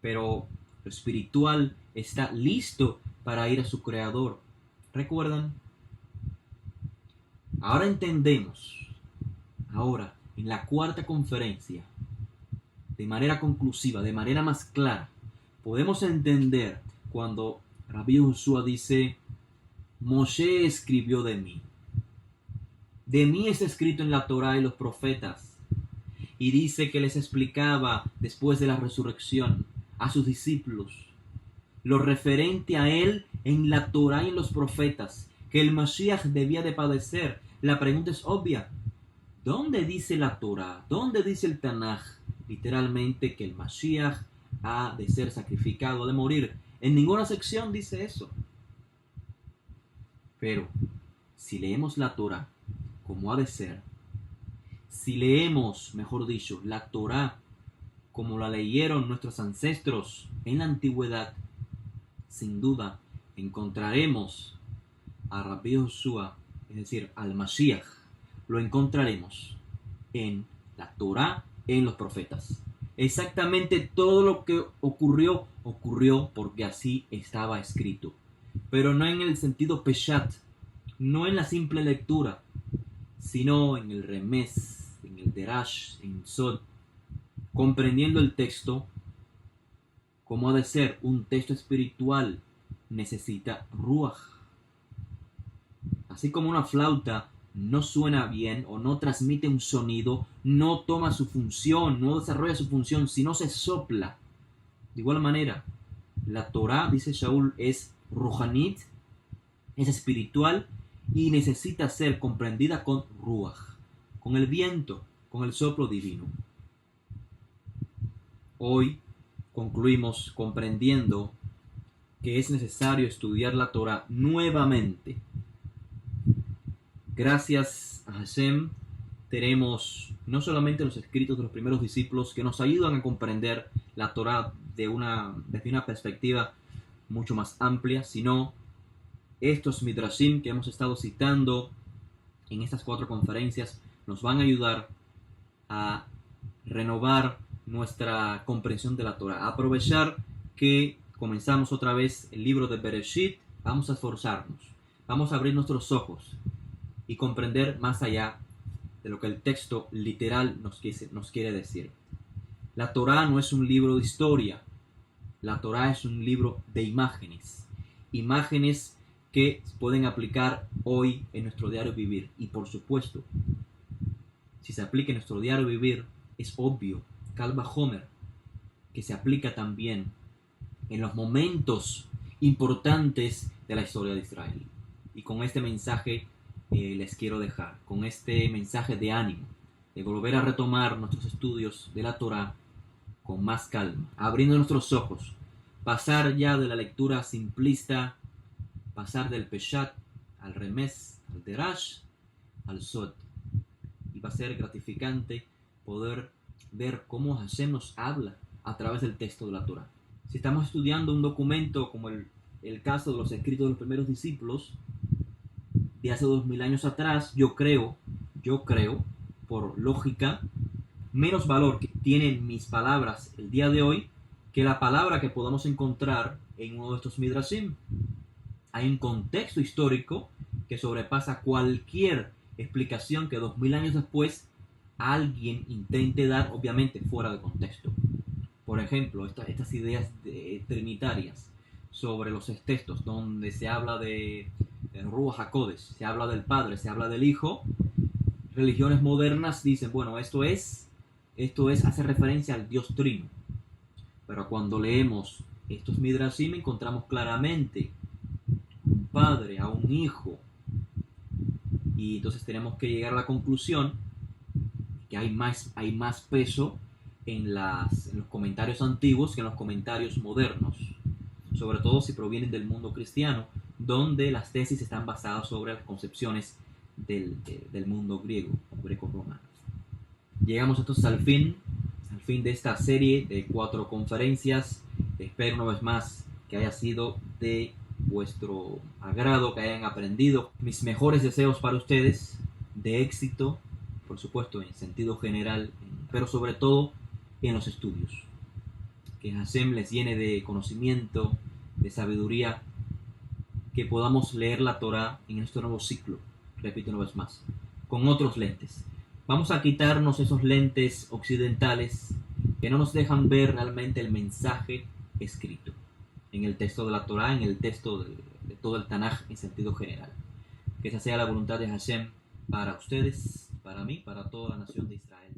pero lo espiritual está listo para ir a su creador. ¿Recuerdan? Ahora entendemos, ahora en la cuarta conferencia, de manera conclusiva, de manera más clara, podemos entender cuando Rabbi Joshua dice, Moshe escribió de mí. De mí está escrito en la Torá y los profetas. Y dice que les explicaba después de la resurrección a sus discípulos lo referente a él en la Torá y en los profetas, que el Mashiach debía de padecer. La pregunta es obvia. ¿Dónde dice la Torá? ¿Dónde dice el Tanaj? Literalmente que el Mashiach ha de ser sacrificado, de morir. En ninguna sección dice eso. Pero si leemos la Torá como ha de ser, si leemos, mejor dicho, la Torá como la leyeron nuestros ancestros en la antigüedad, sin duda encontraremos a Rabbi Joshua, es decir, al Mashiach, lo encontraremos en la Torá, en los profetas. Exactamente todo lo que ocurrió porque así estaba escrito. Pero no en el sentido peshat, no en la simple lectura, sino en el remes, en el derash, en sod, comprendiendo el texto como ha de ser. Un texto espiritual necesita ruach. Así como una flauta no suena bien o no transmite un sonido, no toma su función, no desarrolla su función, sino se sopla. De igual manera, la Torá, dice Shaul, es ruhanit, es espiritual y necesita ser comprendida con ruach, con el viento, con el soplo divino. Hoy concluimos comprendiendo que es necesario estudiar la Torá nuevamente. Gracias a Hashem tenemos no solamente los escritos de los primeros discípulos que nos ayudan a comprender la Torá desde una perspectiva mucho más amplia, sino estos midrashim que hemos estado citando en estas 4 conferencias nos van a ayudar a renovar nuestra comprensión de la Torá. Aprovechar que comenzamos otra vez el libro de Bereshit, vamos a esforzarnos, vamos a abrir nuestros ojos y comprender más allá de lo que el texto literal nos quiere decir. La Torá no es un libro de historia, la Torá es un libro de imágenes, imágenes que pueden aplicar hoy en nuestro diario vivir. Y por supuesto, si se aplica en nuestro diario vivir, es obvio, Kal Vachomer, que se aplica también en los momentos importantes de la historia de Israel. Y con este mensaje les quiero dejar, con este mensaje de ánimo, de volver a retomar nuestros estudios de la Torá con más calma, abriendo nuestros ojos, pasar ya de la lectura simplista, pasar del Peshat al Remes, al Derash, al Sod. Y va a ser gratificante poder ver cómo Hashem nos habla a través del texto de la Torá. Si estamos estudiando un documento como el caso de los escritos de los primeros discípulos de hace 2000 años atrás, yo creo, por lógica, menos valor que tienen mis palabras el día de hoy que la palabra que podamos encontrar en uno de estos midrashim. Hay un contexto histórico que sobrepasa cualquier explicación que 2000 años después alguien intente dar, obviamente fuera de contexto. Por ejemplo, estas ideas trinitarias sobre los textos donde se habla de Ruach HaKodesh, se habla del Padre, se habla del Hijo. Religiones modernas dicen, bueno, esto hace referencia al Dios Trino. Pero cuando leemos estos midrashim encontramos claramente un Padre, a un Hijo. Y entonces tenemos que llegar a la conclusión que hay más peso en los comentarios antiguos que en los comentarios modernos, sobre todo si provienen del mundo cristiano, donde las tesis están basadas sobre las concepciones del mundo griego o greco-romano. Llegamos entonces al fin de esta serie de 4 conferencias. Espero una vez más que haya sido de vuestro agrado, que hayan aprendido. Mis mejores deseos para ustedes de éxito, por supuesto en sentido general, pero sobre todo en los estudios. Que Hashem les llene de conocimiento, de sabiduría, que podamos leer la Torá en este nuevo ciclo, repito una vez más, con otros lentes. Vamos a quitarnos esos lentes occidentales que no nos dejan ver realmente el mensaje escrito en el texto de la Torá, en el texto de todo el Tanaj en sentido general. Que esa sea la voluntad de Hashem para ustedes, para mí, para toda la nación de Israel.